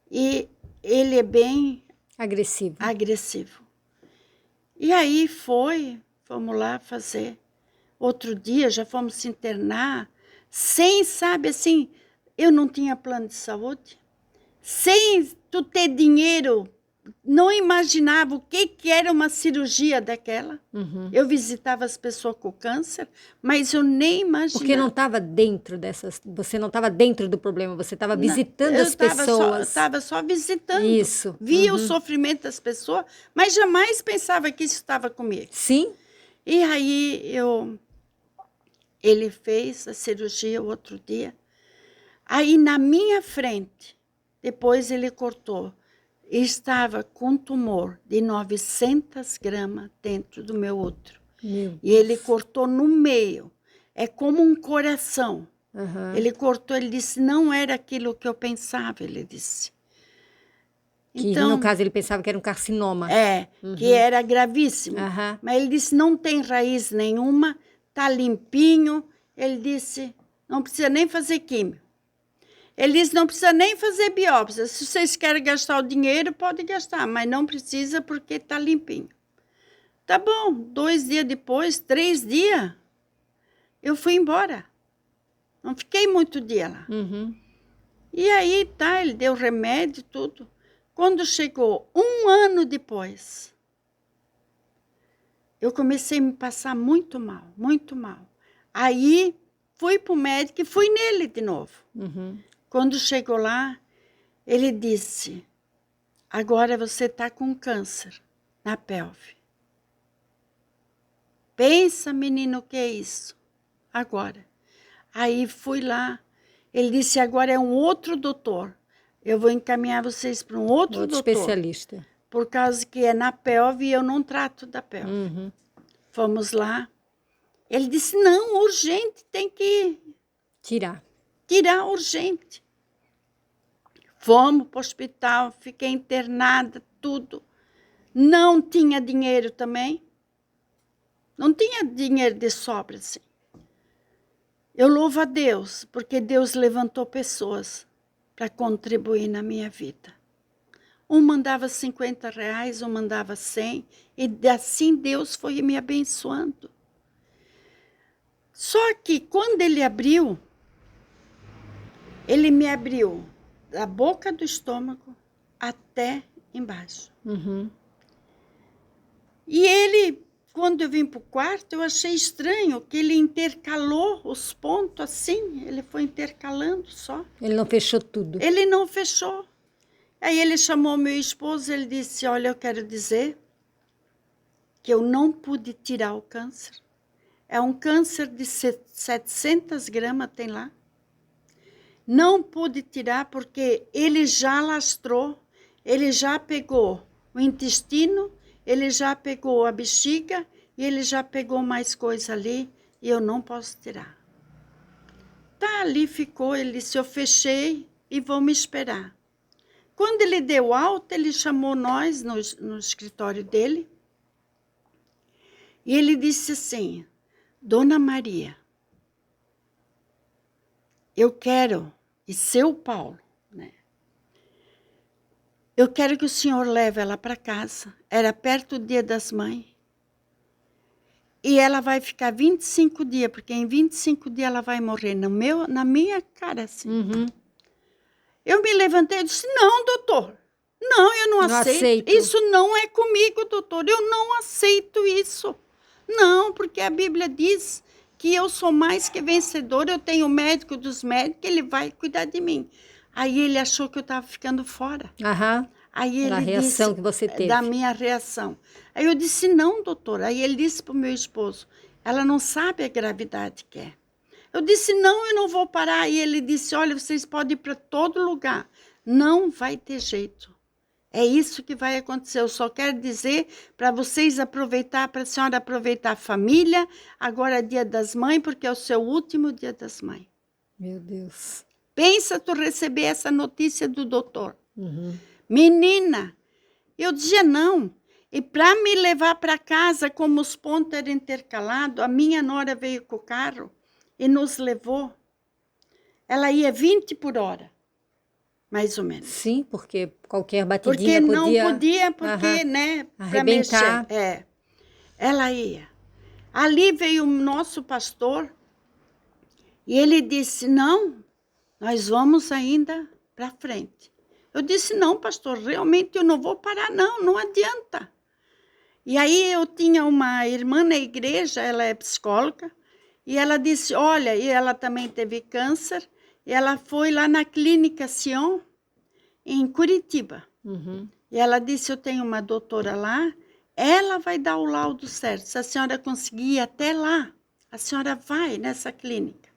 e ele é bem agressivo. E aí fomos lá fazer. Outro dia já fomos se internar, sem, sabe, assim, eu não tinha plano de saúde, sem tu ter dinheiro, não imaginava o que era uma cirurgia daquela. Eu visitava as pessoas com câncer, mas eu nem imaginava. Porque não estava dentro dessas... Você não estava dentro do problema, você estava visitando as pessoas. Eu estava só visitando. Isso. Via o sofrimento das pessoas, mas jamais pensava que isso estava comigo. Sim. E aí ele fez a cirurgia o outro dia. Aí na minha frente, depois ele cortou. Estava com tumor de 900 gramas dentro do meu útero. E ele cortou no meio. É como um coração. Ele cortou, ele disse, não era aquilo que eu pensava, ele disse. Que então, no caso ele pensava que era um carcinoma. Que era gravíssimo. Mas ele disse, não tem raiz nenhuma, tá limpinho. Ele disse, não precisa nem fazer químio. Ele disse, não precisa nem fazer biópsia. Se vocês querem gastar o dinheiro, pode gastar, mas não precisa porque está limpinho. Tá bom, 2 dias depois, 3 dias, eu fui embora. Não fiquei muito dia lá. E aí, tá, ele deu remédio e tudo. Quando chegou 1 ano depois, eu comecei a me passar muito mal, muito mal. Aí, fui para o médico e fui nele de novo. Quando chegou lá, ele disse, agora você está com câncer na pelve. Pensa, menino, o que é isso? Agora. Aí fui lá, ele disse, agora é um outro doutor. Eu vou encaminhar vocês para um outro doutor. Especialista. Por causa que é na pelve e eu não trato da pelve. Fomos lá. Ele disse, não, urgente, tem que tirar urgente. Fomos para o hospital, fiquei internada, tudo. Não tinha dinheiro também. Não tinha dinheiro de sobra, assim. Eu louvo a Deus, porque Deus levantou pessoas para contribuir na minha vida. Um mandava R$50, um mandava 100, e assim Deus foi me abençoando. Só que quando ele me abriu da boca do estômago até embaixo. E ele, quando eu vim para o quarto, eu achei estranho que ele intercalou os pontos assim, ele foi intercalando só. Ele não fechou tudo. Ele não fechou. Aí ele chamou meu esposo, ele disse, olha, eu quero dizer que eu não pude tirar o câncer. É um câncer de 700 gramas, tem lá. Não pude tirar porque ele já lastrou, ele já pegou o intestino, ele já pegou a bexiga e ele já pegou mais coisa ali e eu não posso tirar. Tá, ali ficou, ele disse, eu fechei e vou me esperar. Quando ele deu alta, ele chamou nós no escritório dele e ele disse assim, Dona Maria, eu quero, e seu Paulo, né? Eu quero que o senhor leve ela para casa. Era perto do Dia das Mães. E ela vai ficar 25 dias, porque em 25 dias ela vai morrer na minha cara, assim. Uhum. Eu me levantei e disse, não, doutor. Não, eu não aceito. Isso não é comigo, doutor. Eu não aceito isso. Não, porque a Bíblia diz que eu sou mais que vencedor, eu tenho o médico dos médicos, ele vai cuidar de mim. Aí ele achou que eu estava ficando fora. Aham. Aí ele da reação disse, que você teve. Da minha reação. Aí eu disse, não, doutor. Aí ele disse para o meu esposo, ela não sabe a gravidade que é. Eu disse, não, eu não vou parar. Aí ele disse, olha, vocês podem ir para todo lugar. Não vai ter jeito. É isso que vai acontecer. Eu só quero dizer para vocês aproveitar, para a senhora aproveitar a família. Agora é Dia das Mães, porque é o seu último Dia das Mães. Meu Deus. Pensa tu receber essa notícia do doutor. Uhum. Menina, eu dizia não. E para me levar para casa, como os pontos eram intercalados, a minha nora veio com o carro e nos levou. Ela ia 20 por hora. Mais ou menos. Sim, porque qualquer batidinha porque podia... não podia, porque, né, para mexer. É. Ela ia. Ali veio o nosso pastor e ele disse, não, nós vamos ainda para frente. Eu disse, não, pastor, realmente eu não vou parar, não adianta. E aí eu tinha uma irmã na igreja, ela é psicóloga, e ela disse, olha, e ela também teve câncer, e ela foi lá na clínica Sion, em Curitiba. Uhum. E ela disse, eu tenho uma doutora lá, ela vai dar o laudo certo. Se a senhora conseguir ir até lá, a senhora vai nessa clínica.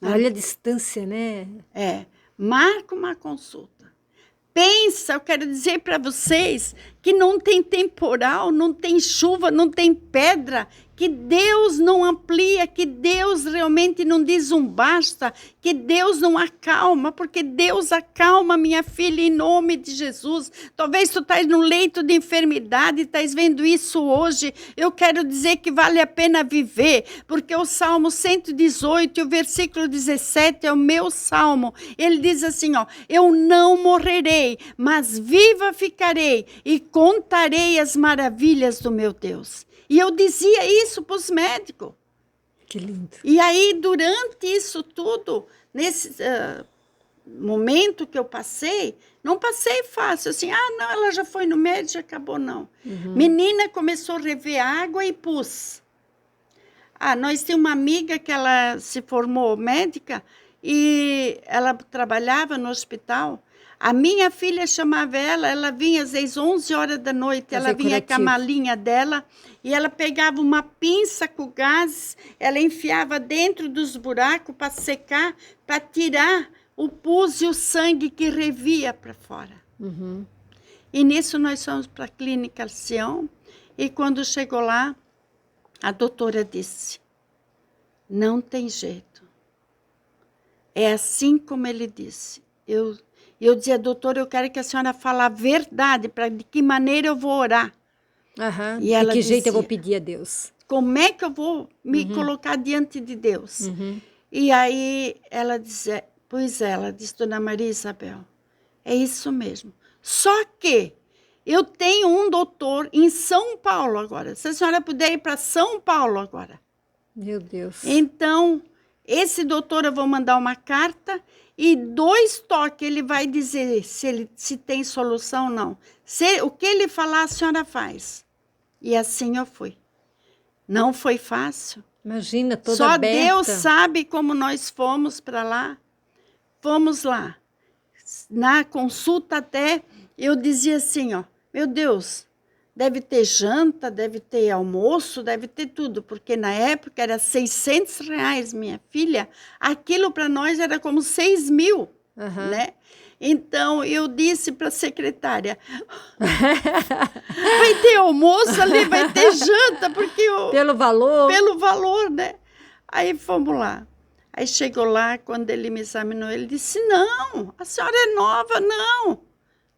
Olha a distância, né? É, marca uma consulta. Pensa, eu quero dizer para vocês que não tem temporal, não tem chuva, não tem pedra, que Deus não amplia, que Deus realmente não diz um basta, que Deus não acalma, porque Deus acalma, minha filha, em nome de Jesus. Talvez tu estás no leito de enfermidade, estás vendo isso hoje. Eu quero dizer que vale a pena viver, porque o Salmo 118, o versículo 17 é o meu salmo. Ele diz assim, ó, eu não morrerei, mas viva ficarei e contarei as maravilhas do meu Deus. E eu dizia isso para os médicos. Que lindo. E aí, durante isso tudo, nesse momento que eu passei, não passei fácil, assim, não, ela já foi no médico, já acabou, não. Uhum. Menina começou a rever água e pus. Nós tínhamos uma amiga que ela se formou médica e ela trabalhava no hospital. A minha filha chamava ela vinha às vezes 11 horas da noite, ela vinha com a malinha dela e ela pegava uma pinça com gás, ela enfiava dentro dos buracos para secar, para tirar o pus e o sangue que revia para fora. Uhum. E nisso nós fomos para a clínica Sion e quando chegou lá, a doutora disse, não tem jeito. É assim como ele disse. Eu dizia, doutora, eu quero que a senhora fale a verdade, de que maneira eu vou orar. Uhum. E ela de que dizia, jeito eu vou pedir a Deus? Como é que eu vou me colocar diante de Deus? Uhum. E aí ela dizia, pois é, ela disse, dona Maria Isabel, é isso mesmo. Só que eu tenho um doutor em São Paulo agora. Se a senhora puder ir para São Paulo agora. Meu Deus. Então, esse doutor eu vou mandar uma carta e 2 toques ele vai dizer se tem solução ou não. O que ele falar, a senhora faz. E assim eu fui. Não foi fácil. Imagina, toda Só aberta. Deus sabe como nós fomos para lá. Fomos lá. Na consulta até, eu dizia assim, ó, meu Deus, deve ter janta, deve ter almoço, deve ter tudo, porque na época era R$600, minha filha. Aquilo para nós era como 6.000, né? Então, eu disse para a secretária, vai ter almoço ali, vai ter janta, porque Pelo valor. pelo valor, né? Aí fomos lá. Aí chegou lá, quando ele me examinou, ele disse, não, a senhora é nova, não.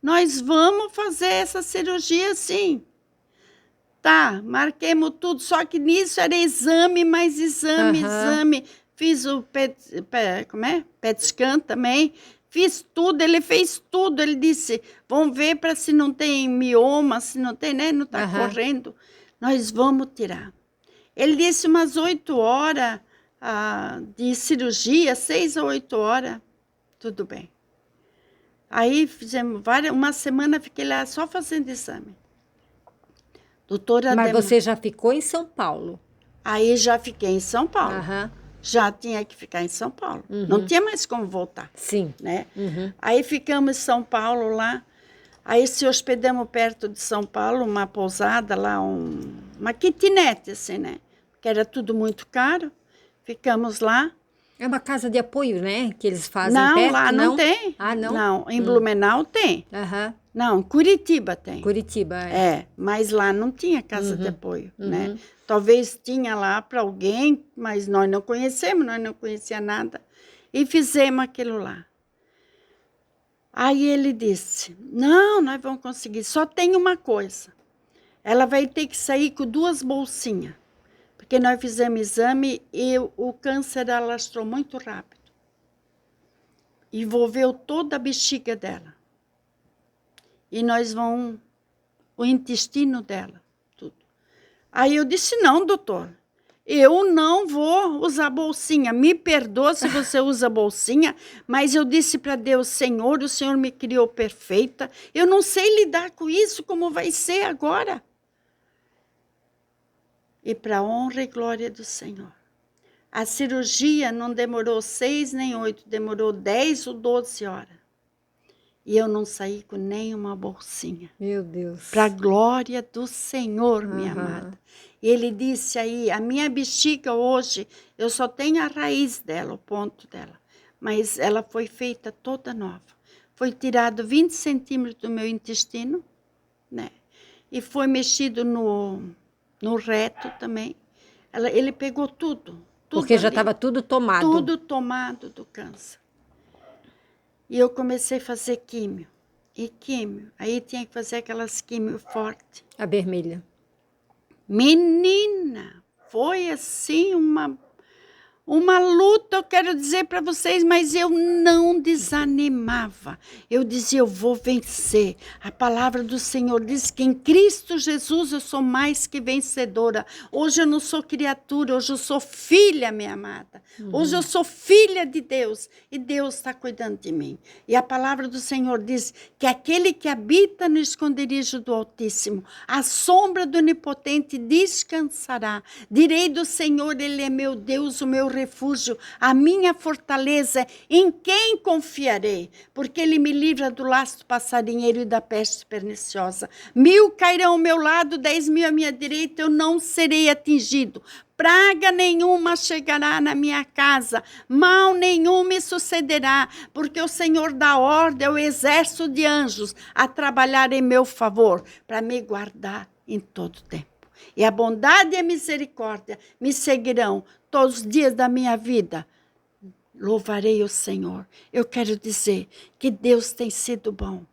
Nós vamos fazer essa cirurgia sim. Tá, marquemos tudo, só que nisso era exame, mais exame, exame. Fiz o PET scan também, fiz tudo, ele fez tudo. Ele disse, vamos ver para se não tem mioma, se não tem, né? Não está correndo. Nós vamos tirar. Ele disse umas 8 horas de cirurgia, 6 a 8 horas. Tudo bem. Aí fizemos uma semana, fiquei lá só fazendo exame. Doutora Mas você já ficou em São Paulo? Aí já fiquei em São Paulo. Já tinha que ficar em São Paulo. Não tinha mais como voltar. Sim. Né? Aí ficamos em São Paulo lá. Aí se hospedamos perto de São Paulo, uma pousada lá, uma kitnet, assim, né? Porque era tudo muito caro. Ficamos lá. É uma casa de apoio, né? Que eles fazem não, perto? Lá não tem. Ah, não? Não, em Blumenau tem. Não, Curitiba tem. Curitiba, mas lá não tinha casa de apoio, né? Talvez tinha lá para alguém, mas nós não conhecemos, nós não conhecíamos nada. E fizemos aquilo lá. Aí ele disse, não, nós vamos conseguir, só tem uma coisa. Ela vai ter que sair com 2 bolsinhas. Porque nós fizemos exame e o câncer alastrou muito rápido. Envolveu toda a bexiga dela. E nós vamos, o intestino dela, tudo. Aí eu disse, não, doutor, eu não vou usar bolsinha. Me perdoa se você usa bolsinha, mas eu disse para Deus, Senhor, o Senhor me criou perfeita. Eu não sei lidar com isso, como vai ser agora. E para a honra e glória do Senhor. A cirurgia não demorou 6 nem 8, demorou 10 ou 12 horas. E eu não saí com nenhuma bolsinha. Meu Deus. Para a glória do Senhor, minha amada. E ele disse aí, a minha bexiga hoje, eu só tenho a raiz dela, o ponto dela. Mas ela foi feita toda nova. Foi tirado 20 centímetros do meu intestino, né? E foi mexido no reto também. Ele pegou tudo. Porque já estava tudo tomado. Tudo tomado do câncer. E eu comecei a fazer químio. E químio. Aí tinha que fazer aquelas químio forte. A vermelha. Menina, foi assim uma luta, eu quero dizer para vocês, mas eu não desanimava. Eu dizia, eu vou vencer. A palavra do Senhor diz que em Cristo Jesus eu sou mais que vencedora. Hoje eu não sou criatura, hoje eu sou filha, minha amada. Hoje eu sou filha de Deus e Deus está cuidando de mim. E a palavra do Senhor diz que aquele que habita no esconderijo do Altíssimo, à sombra do Onipotente descansará. Direi do Senhor, Ele é meu Deus, o meu refúgio, a minha fortaleza, em quem confiarei? Porque Ele me livra do laço passarinheiro e da peste perniciosa. 1000 cairão ao meu lado, 10.000 à minha direita, eu não serei atingido. Praga nenhuma chegará na minha casa, mal nenhum me sucederá, porque o Senhor dá ordem ao exército de anjos a trabalhar em meu favor, para me guardar em todo tempo. E a bondade e a misericórdia me seguirão todos os dias da minha vida. Louvarei o Senhor. Eu quero dizer que Deus tem sido bom.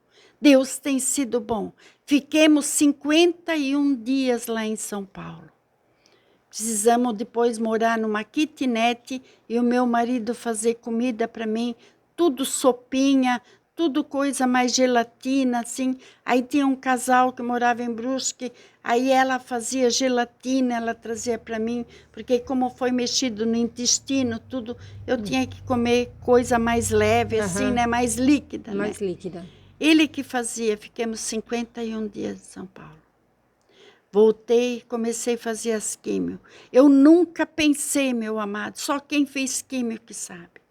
Deus tem sido bom. Fiquemos 51 dias lá em São Paulo. Precisamos depois morar numa kitnet e o meu marido fazer comida para mim, tudo sopinha, tudo coisa mais gelatina, assim. Aí tinha um casal que morava em Brusque, aí ela fazia gelatina, ela trazia para mim, porque como foi mexido no intestino, tudo, eu tinha que comer coisa mais leve, assim, né? Mais líquida, mais líquida. Ele que fazia, ficamos 51 dias em São Paulo. Voltei, comecei a fazer as químio. Eu nunca pensei, meu amado, só quem fez químio que sabe.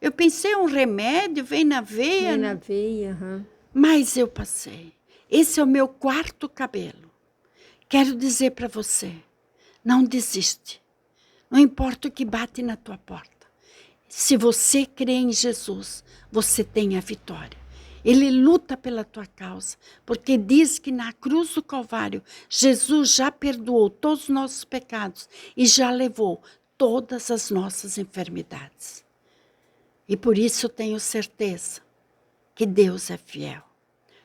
Eu pensei, um remédio, vem na veia. Vem na né? veia, aham. Mas eu passei. Esse é o meu quarto cabelo. Quero dizer para você, não desiste. Não importa o que bate na tua porta. Se você crê em Jesus, você tem a vitória. Ele luta pela tua causa, porque diz que na cruz do Calvário, Jesus já perdoou todos os nossos pecados e já levou todas as nossas enfermidades. E por isso eu tenho certeza que Deus é fiel.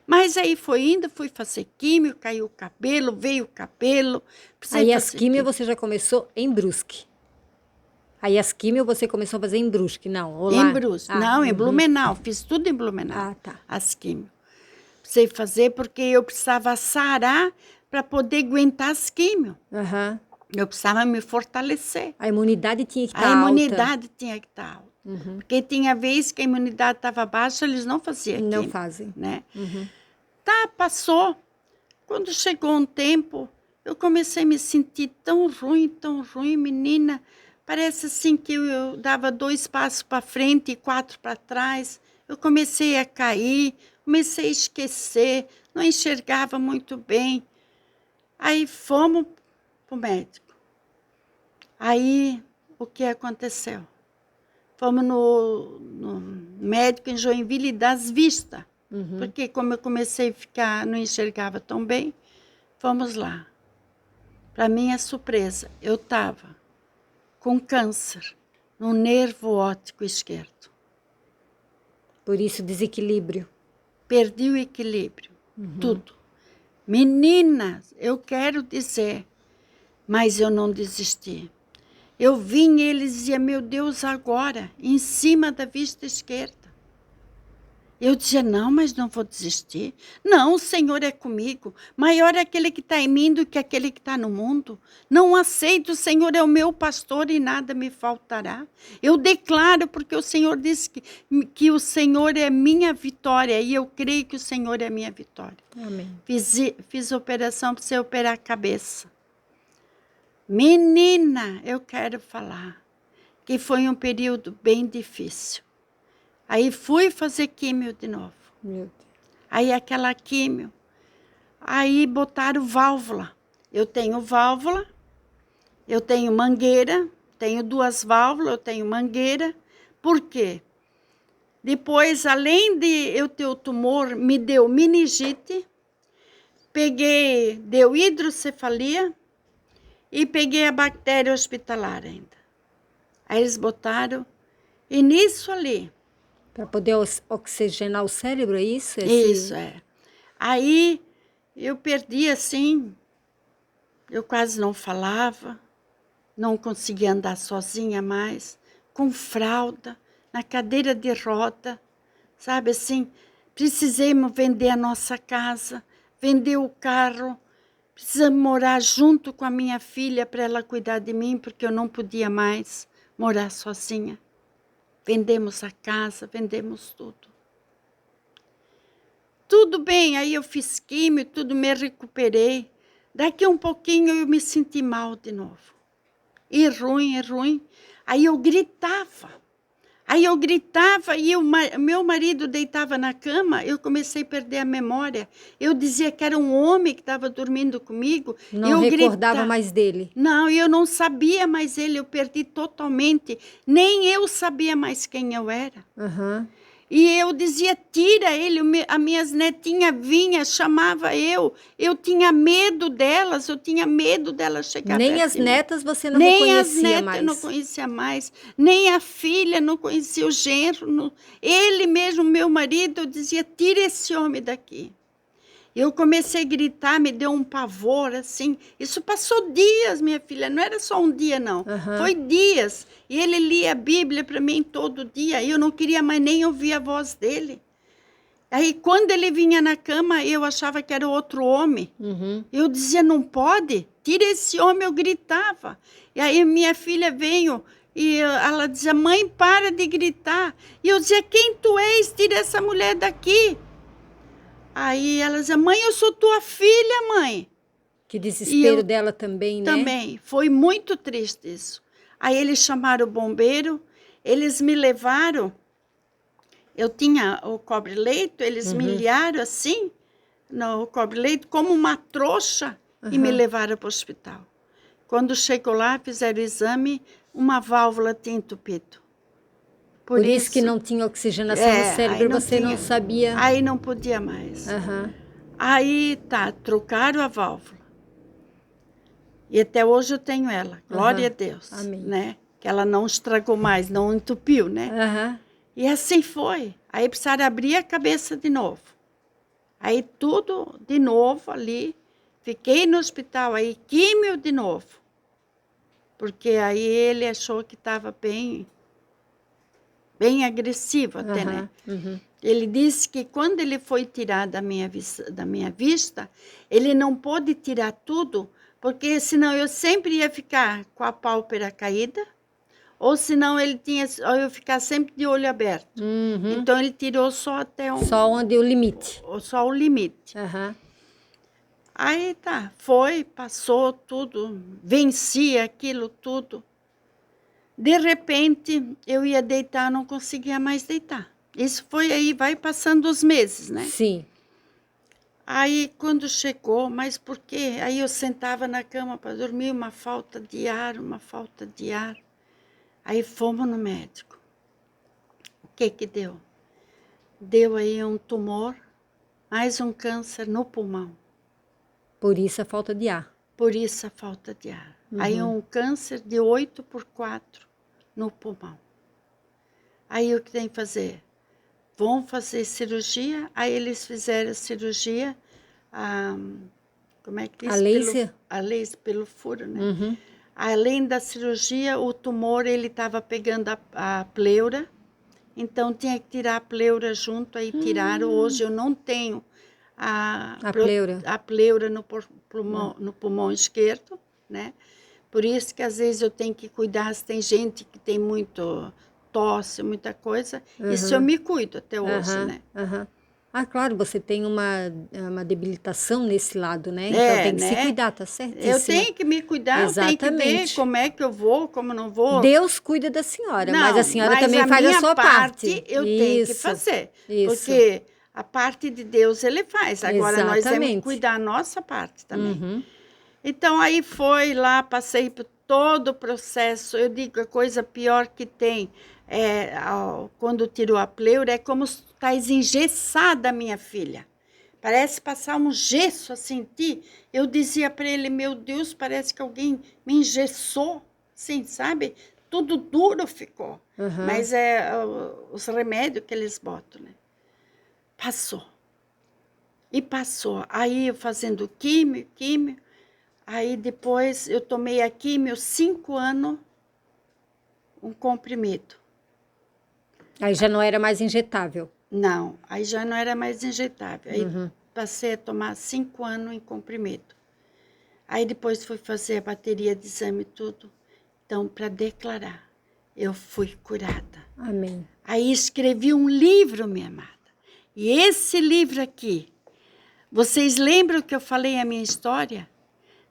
Mas aí foi indo, fui fazer químio, caiu o cabelo, veio o cabelo. Aí as químio você já começou em Brusque. Aí as químio você começou a fazer em Brusque, não? Ou Em lá? Brusque. Não, em Blumenau. Fiz tudo em Blumenau. Ah, tá. As químio. Precisei fazer porque eu precisava sarar para poder aguentar as químio. Aham. Eu precisava me fortalecer. A imunidade tinha que estar A alta. imunidade tinha que estar alta. Porque tinha vez que a imunidade estava baixa, eles não faziam Não químio, fazem. né? Tá, passou. Quando chegou um tempo, eu comecei a me sentir tão ruim, menina. Parece assim que eu dava 2 passos para frente e 4 para trás. Eu comecei a cair, comecei a esquecer, não enxergava muito bem. Aí fomos para o médico. Aí, o que aconteceu? Fomos no médico em Joinville das vistas. Porque como eu comecei a ficar, não enxergava tão bem, fomos lá. Para minha surpresa, eu estava com câncer no nervo óptico esquerdo. Por isso, desequilíbrio. Perdi o equilíbrio, tudo. Meninas, eu quero dizer, mas eu não desisti. Eu vim e eles diziam, meu Deus, agora, em cima da vista esquerda. Eu dizia, não, mas não vou desistir. Não, o Senhor é comigo. Maior é aquele que está em mim do que aquele que está no mundo. Não aceito, o Senhor é o meu pastor e nada me faltará. Eu declaro, porque o Senhor disse que o Senhor é minha vitória. E eu creio que o Senhor é minha vitória. Amém. Fiz operação para você operar a cabeça. Menina, eu quero falar que foi um período bem difícil. Aí fui fazer químio de novo. Meu Deus. Aí aquela químio. Aí botaram válvula. Eu tenho válvula, eu tenho mangueira, tenho 2 válvulas, eu tenho mangueira. Por quê? Depois, além de eu ter o tumor, me deu meningite, deu hidrocefalia e peguei a bactéria hospitalar ainda. Aí eles botaram, e nisso ali, Para poder oxigenar o cérebro, é isso? isso, é. Aí eu perdi assim, eu quase não falava, não conseguia andar sozinha mais, com fralda, na cadeira de roda, sabe assim? Precisei vender a nossa casa, vender o carro, precisamos morar junto com a minha filha para ela cuidar de mim, porque eu não podia mais morar sozinha. Vendemos a casa, vendemos tudo. Tudo bem, aí eu fiz químio, tudo, me recuperei. Daqui um pouquinho eu me senti mal de novo. E ruim. Aí eu gritava. E meu marido deitava na cama, eu comecei a perder a memória. Eu dizia que era um homem que estava dormindo comigo. Não recordava mais dele. Não, eu não sabia mais ele, eu perdi totalmente. Nem eu sabia mais quem eu era. Aham. E eu dizia, tira ele, as minhas netinhas vinham, chamava eu tinha medo delas, chegar Nem perto as de mim. netas você não Nem reconhecia as netas mais. eu não conhecia mais, nem a filha, não conhecia o genro. Ele mesmo, meu marido, eu dizia, tira esse homem daqui. Eu comecei a gritar, me deu um pavor, assim. Isso passou dias, minha filha, não era só um dia, não. Foi dias. E ele lia a Bíblia para mim todo dia, e eu não queria mais nem ouvir a voz dele. Aí, quando ele vinha na cama, eu achava que era outro homem. Eu dizia, não pode, tira esse homem, eu gritava. E aí, minha filha veio e ela dizia, mãe, para de gritar. E eu dizia, quem tu és? Tira essa mulher daqui. Aí ela dizia, mãe, eu sou tua filha, mãe. Que desespero dela também, né? Também. Foi muito triste isso. Aí eles chamaram o bombeiro, eles me levaram. Eu tinha o cobre-leito, eles me ilharam assim, no cobre-leito, como uma trouxa, e me levaram para o hospital. Quando chegou lá, fizeram o exame, uma válvula tinha entupido. Por isso que não tinha oxigenação no cérebro, você não sabia. Aí não podia mais. Aí trocaram a válvula. E até hoje eu tenho ela, glória a Deus. Amém. Né? Que ela não estragou mais, não entupiu, né? E assim foi. Aí precisaram abrir a cabeça de novo. Aí tudo de novo ali. Fiquei no hospital, aí químio de novo. Porque aí ele achou que estava bem agressivo até, né? Ele disse que quando ele foi tirar da minha vista, ele não pôde tirar tudo, porque senão eu sempre ia ficar com a pálpebra caída, ou senão eu ia ficar sempre de olho aberto. Então ele tirou só até só onde o limite. Só o limite. Aí passou tudo, venci aquilo tudo. De repente, eu ia deitar, não conseguia mais deitar. Isso foi aí, vai passando os meses, né? Sim. Aí, quando chegou, mas por quê? Aí eu sentava na cama para dormir, uma falta de ar. Aí fomos no médico. O que deu? Deu aí um tumor, mais um câncer no pulmão. Por isso a falta de ar. Por isso a falta de ar. Aí um câncer de 8/4 no pulmão. Aí o que tem que fazer? Vão fazer cirurgia. Aí eles fizeram a cirurgia, como é que diz? A laser? A laser pelo furo, né? Além da cirurgia, o tumor ele estava pegando a pleura. Então tinha que tirar a pleura junto, aí tiraram. Hoje eu não tenho a pleura no pulmão esquerdo, né? Por isso que às vezes eu tenho que cuidar, se tem gente que tem muito tosse, muita coisa, isso eu me cuido até hoje, né? Ah, claro, você tem uma debilitação nesse lado, né? Então tem que se cuidar, tá certíssimo. Eu tenho que me cuidar, eu tenho que ver como é que eu vou, como não vou. Deus cuida da senhora, mas a senhora também faz a sua parte. Eu tenho que fazer, porque a parte de Deus ele faz. Agora nós temos que cuidar a nossa parte também. Então aí foi lá, passei por todo o processo. Eu digo, a coisa pior que tem quando tirou a pleura é como se estás engessada, minha filha. Parece passar um gesso assim em ti. Eu dizia para ele, meu Deus, parece que alguém me engessou, assim, sabe? Tudo duro ficou. Mas os remédios que eles botam, né? Passou. E passou. Aí eu fazendo químio. Aí depois eu tomei a químio 5 anos, um comprimido. Aí já não era mais injetável? Não, aí já não era mais injetável. Aí passei a tomar 5 anos em comprimido. Aí depois fui fazer a bateria de exame e tudo. Então, para declarar, eu fui curada. Amém. Aí escrevi um livro, minha amada. E esse livro aqui, vocês lembram que eu falei a minha história?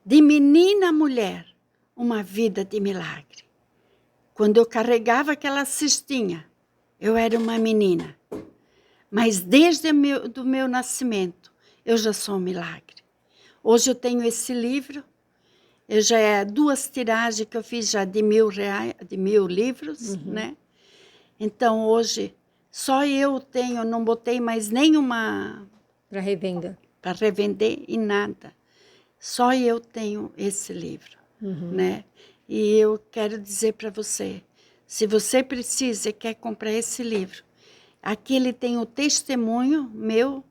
De menina a mulher, uma vida de milagre. Quando eu carregava aquela cestinha, eu era uma menina. Mas desde o meu nascimento, eu já sou um milagre. Hoje eu tenho esse livro, eu já 2 tiragens que eu fiz já de R$1.000 livros, né? Então hoje, só eu tenho, não botei mais nenhuma... Para revenda. Para revender e nada. Só eu tenho esse livro, né? E eu quero dizer para você, se você precisa e quer comprar esse livro, aqui ele tem o testemunho meu,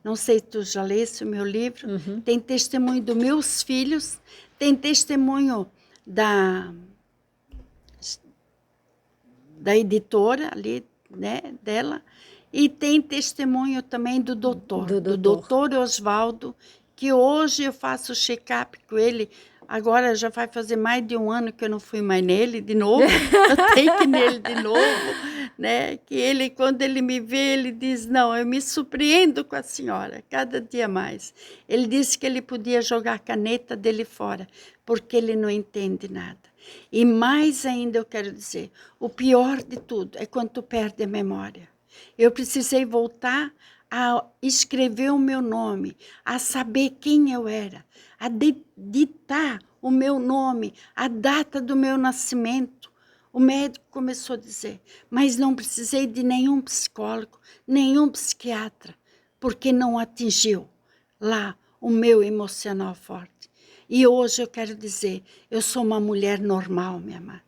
não sei se tu já leste o meu livro, tem testemunho dos meus filhos, tem testemunho da editora ali, né, dela, e tem testemunho também do doutor Oswaldo, que hoje eu faço check-up com ele Agora já vai fazer mais de 1 ano que eu não fui mais nele de novo. Eu tenho que ir nele de novo, né? Que ele, quando ele me vê, ele diz, não, eu me surpreendo com a senhora, cada dia mais. Ele disse que ele podia jogar a caneta dele fora, porque ele não entende nada. E mais ainda eu quero dizer, o pior de tudo é quando tu perde a memória. Eu precisei voltar a escrever o meu nome, a saber quem eu era, a ditar o meu nome, a data do meu nascimento. O médico começou a dizer, mas não precisei de nenhum psicólogo, nenhum psiquiatra, porque não atingiu lá o meu emocional forte. E hoje eu quero dizer, eu sou uma mulher normal, minha amada.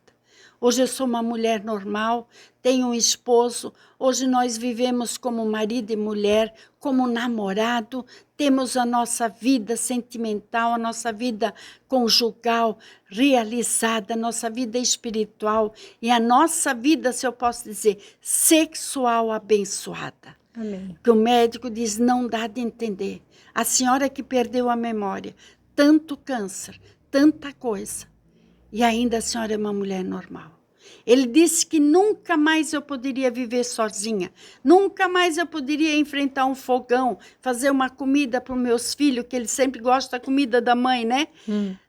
Hoje eu sou uma mulher normal, tenho um esposo, hoje nós vivemos como marido e mulher, como namorado, temos a nossa vida sentimental, a nossa vida conjugal realizada, a nossa vida espiritual e a nossa vida, se eu posso dizer, sexual abençoada. Amém. Que o médico diz, não dá de entender. A senhora que perdeu a memória, tanto câncer, tanta coisa, e ainda a senhora é uma mulher normal. Ele disse que nunca mais eu poderia viver sozinha, nunca mais eu poderia enfrentar um fogão, fazer uma comida para os meus filhos, que eles sempre gostam da comida da mãe, né?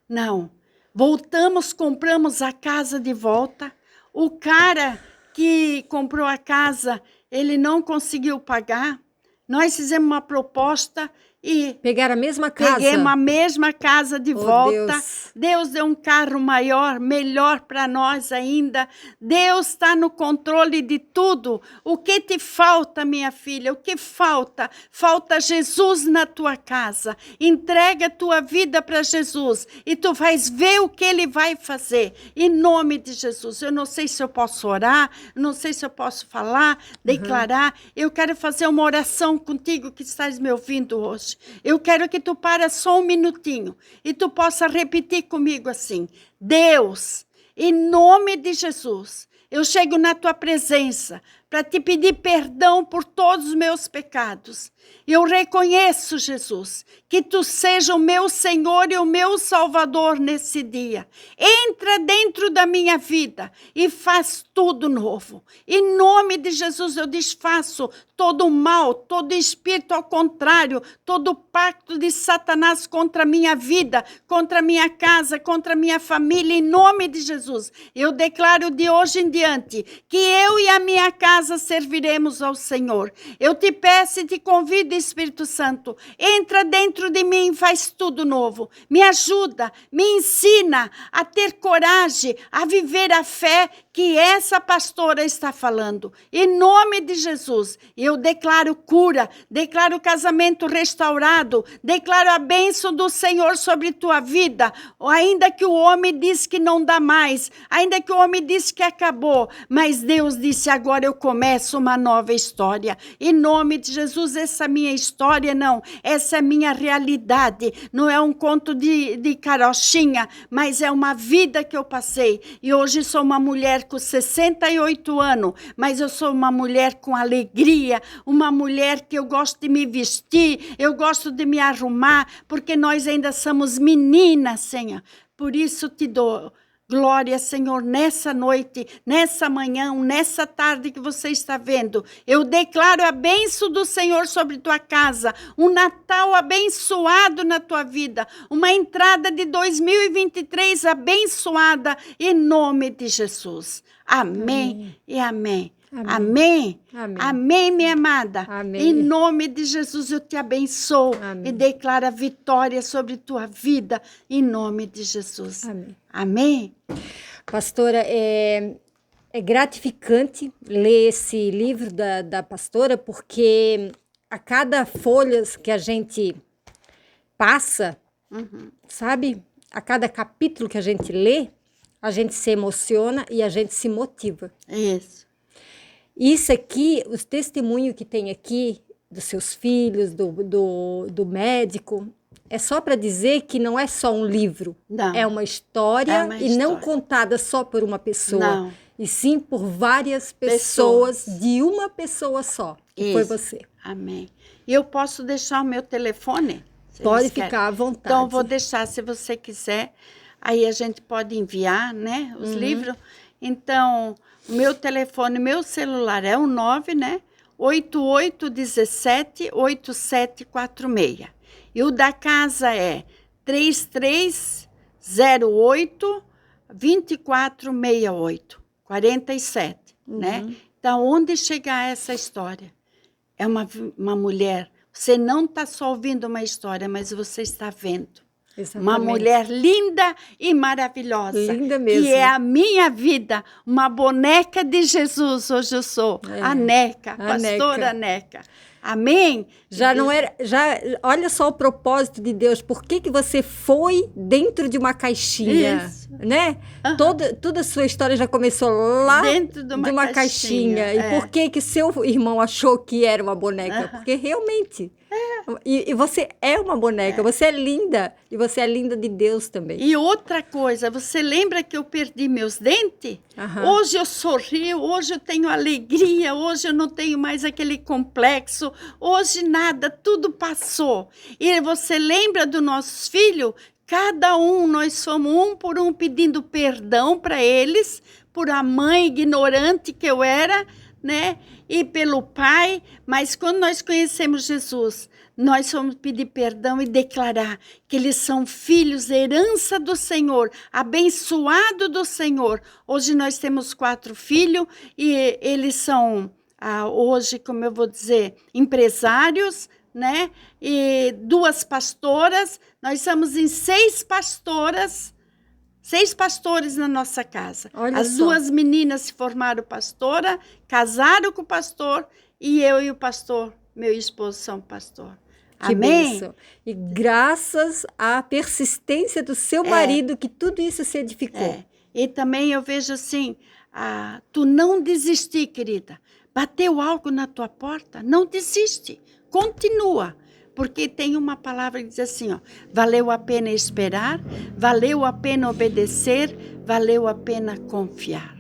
Não. Voltamos, compramos a casa de volta. O cara que comprou a casa, ele não conseguiu pagar. Nós fizemos uma proposta e Pegaram a mesma casa? peguemos a mesma casa de volta. Deus. Deus deu um carro maior, melhor para nós ainda. Deus está no controle de tudo. O que te falta, minha filha? O que falta? Falta Jesus na tua casa. Entrega a tua vida para Jesus e tu vais ver o que Ele vai fazer. Em nome de Jesus. Eu não sei se eu posso orar, não sei se eu posso falar, declarar. Eu quero fazer uma oração contigo que estás me ouvindo hoje. Eu quero que tu pares só um minutinho e tu possa repetir comigo assim: Deus, em nome de Jesus, eu chego na tua presença para te pedir perdão por todos os meus pecados. Eu reconheço, Jesus, que tu seja o meu Senhor e o meu Salvador nesse dia. Entra dentro da minha vida e faz tudo novo. Em nome de Jesus eu desfaço todo o mal, todo espírito ao contrário, todo pacto de Satanás contra a minha vida, contra a minha casa, contra a minha família, em nome de Jesus. Eu declaro de hoje em diante que eu e a minha casa serviremos ao Senhor. Eu te peço e te convido, Espírito Santo, entra dentro de mim e faz tudo novo. Me ajuda, me ensina a ter coragem, a viver a fé que essa pastora está falando. Em nome de Jesus, eu declaro cura, declaro casamento restaurado, declaro a bênção do Senhor sobre tua vida. Ainda que o homem diz que não dá mais, ainda que o homem diz que acabou, mas Deus disse, agora eu começo uma nova história. Em nome de Jesus, essa é minha história, não, essa é minha realidade. Não é um conto de carochinha, mas é uma vida que eu passei. E hoje sou uma mulher com 68 anos, mas eu sou uma mulher com alegria, uma mulher que eu gosto de me vestir, eu gosto de me arrumar, porque nós ainda somos meninas, Senhor. Por isso te dou glória, Senhor, nessa noite, nessa manhã, nessa tarde que você está vendo. Eu declaro a bênção do Senhor sobre tua casa, um Natal abençoado na tua vida, uma entrada de 2023 abençoada, em nome de Jesus. Amém e amém. Amém. Amém. Amém, minha amada. Amém. Em nome de Jesus eu te abençoo. Amém. E declaro a vitória sobre tua vida, em nome de Jesus. Amém. Amém. Pastora, é gratificante ler esse livro da pastora, porque a cada folha que a gente passa, sabe? A cada capítulo que a gente lê, a gente se emociona e a gente se motiva. Isso. Isso aqui, os testemunhos que tem aqui, dos seus filhos, do médico, é só para dizer que não é só um livro. Não. É uma história, É uma e não história. contada só por uma pessoa. Não. E sim por várias pessoas, de uma pessoa só, que foi Isso. você. Amém. E eu posso deixar o meu telefone? Se Pode vocês querem. ficar à vontade. Então, vou deixar, se você quiser. aí a gente pode enviar, né, os livros. Então, o meu telefone, meu celular é o 9, né, 8817-8746. E o da casa é 3308-2468, 47, né? Então, onde chegar essa história? É uma mulher. Você não está só ouvindo uma história, mas você está vendo. Exatamente. Uma mulher linda e maravilhosa. Linda mesmo. Que é a minha vida. Uma boneca de Jesus, hoje eu sou. A Neca, pastora Neca. Amém? Já não era, já, olha só o propósito de Deus. Por que você foi dentro de uma caixinha, Isso. né? Toda a sua história já começou lá Dentro de uma caixinha. E por que seu irmão achou que era uma boneca? Porque realmente. E você é uma boneca, você é linda. E você é linda de Deus também. E outra coisa, você lembra que eu perdi meus dentes? Hoje eu sorrio, hoje eu tenho alegria, hoje eu não tenho mais aquele complexo, hoje nada, tudo passou. E você lembra dos nossos filhos? Cada um, nós fomos um por um pedindo perdão para eles, por a mãe ignorante que eu era, né? E pelo pai, mas quando nós conhecemos Jesus, nós fomos pedir perdão e declarar que eles são filhos, herança do Senhor, abençoado do Senhor. Hoje nós temos 4 filhos e eles são, hoje, como eu vou dizer, empresários, né? E 2 pastoras, nós somos em 6 pastoras, 6 pastores na nossa casa. Olha As só. 2 meninas se formaram pastora, casaram com o pastor, e eu e o pastor, meu esposo, somos pastor. Que Amém? bênção. E graças à persistência do seu marido que tudo isso se edificou. E também eu vejo assim, tu não desistir, querida. Bateu algo na tua porta, não desiste. Continua. Porque tem uma palavra que diz assim, ó, valeu a pena esperar, valeu a pena obedecer, valeu a pena confiar.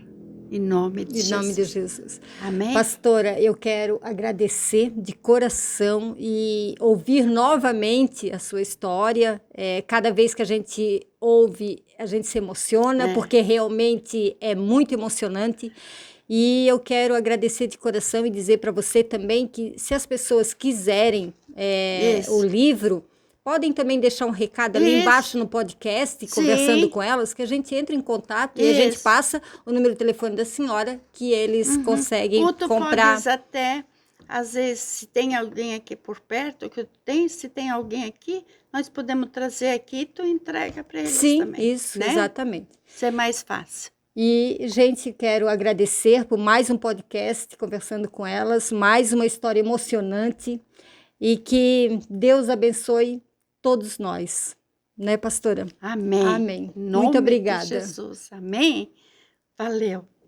Em nome de Jesus. Em nome de Jesus. Amém? Pastora, eu quero agradecer de coração e ouvir novamente a sua história. Cada vez que a gente ouve, a gente se emociona, porque realmente é muito emocionante. E eu quero agradecer de coração e dizer para você também que se as pessoas quiserem o livro, podem também deixar um recado ali embaixo no podcast, conversando com elas, que a gente entra em contato e a gente passa o número de telefone da senhora, que eles conseguem comprar. Podes até, às vezes, se tem alguém aqui por perto, que se tem alguém aqui, nós podemos trazer aqui e tu entrega para eles também. Sim, isso, né? Exatamente. Isso é mais fácil. E, gente, quero agradecer por mais um podcast, conversando com elas, mais uma história emocionante e que Deus abençoe todos nós, né, pastora? Amém. Amém. Em nome Muito obrigada. de Jesus. Amém. Valeu.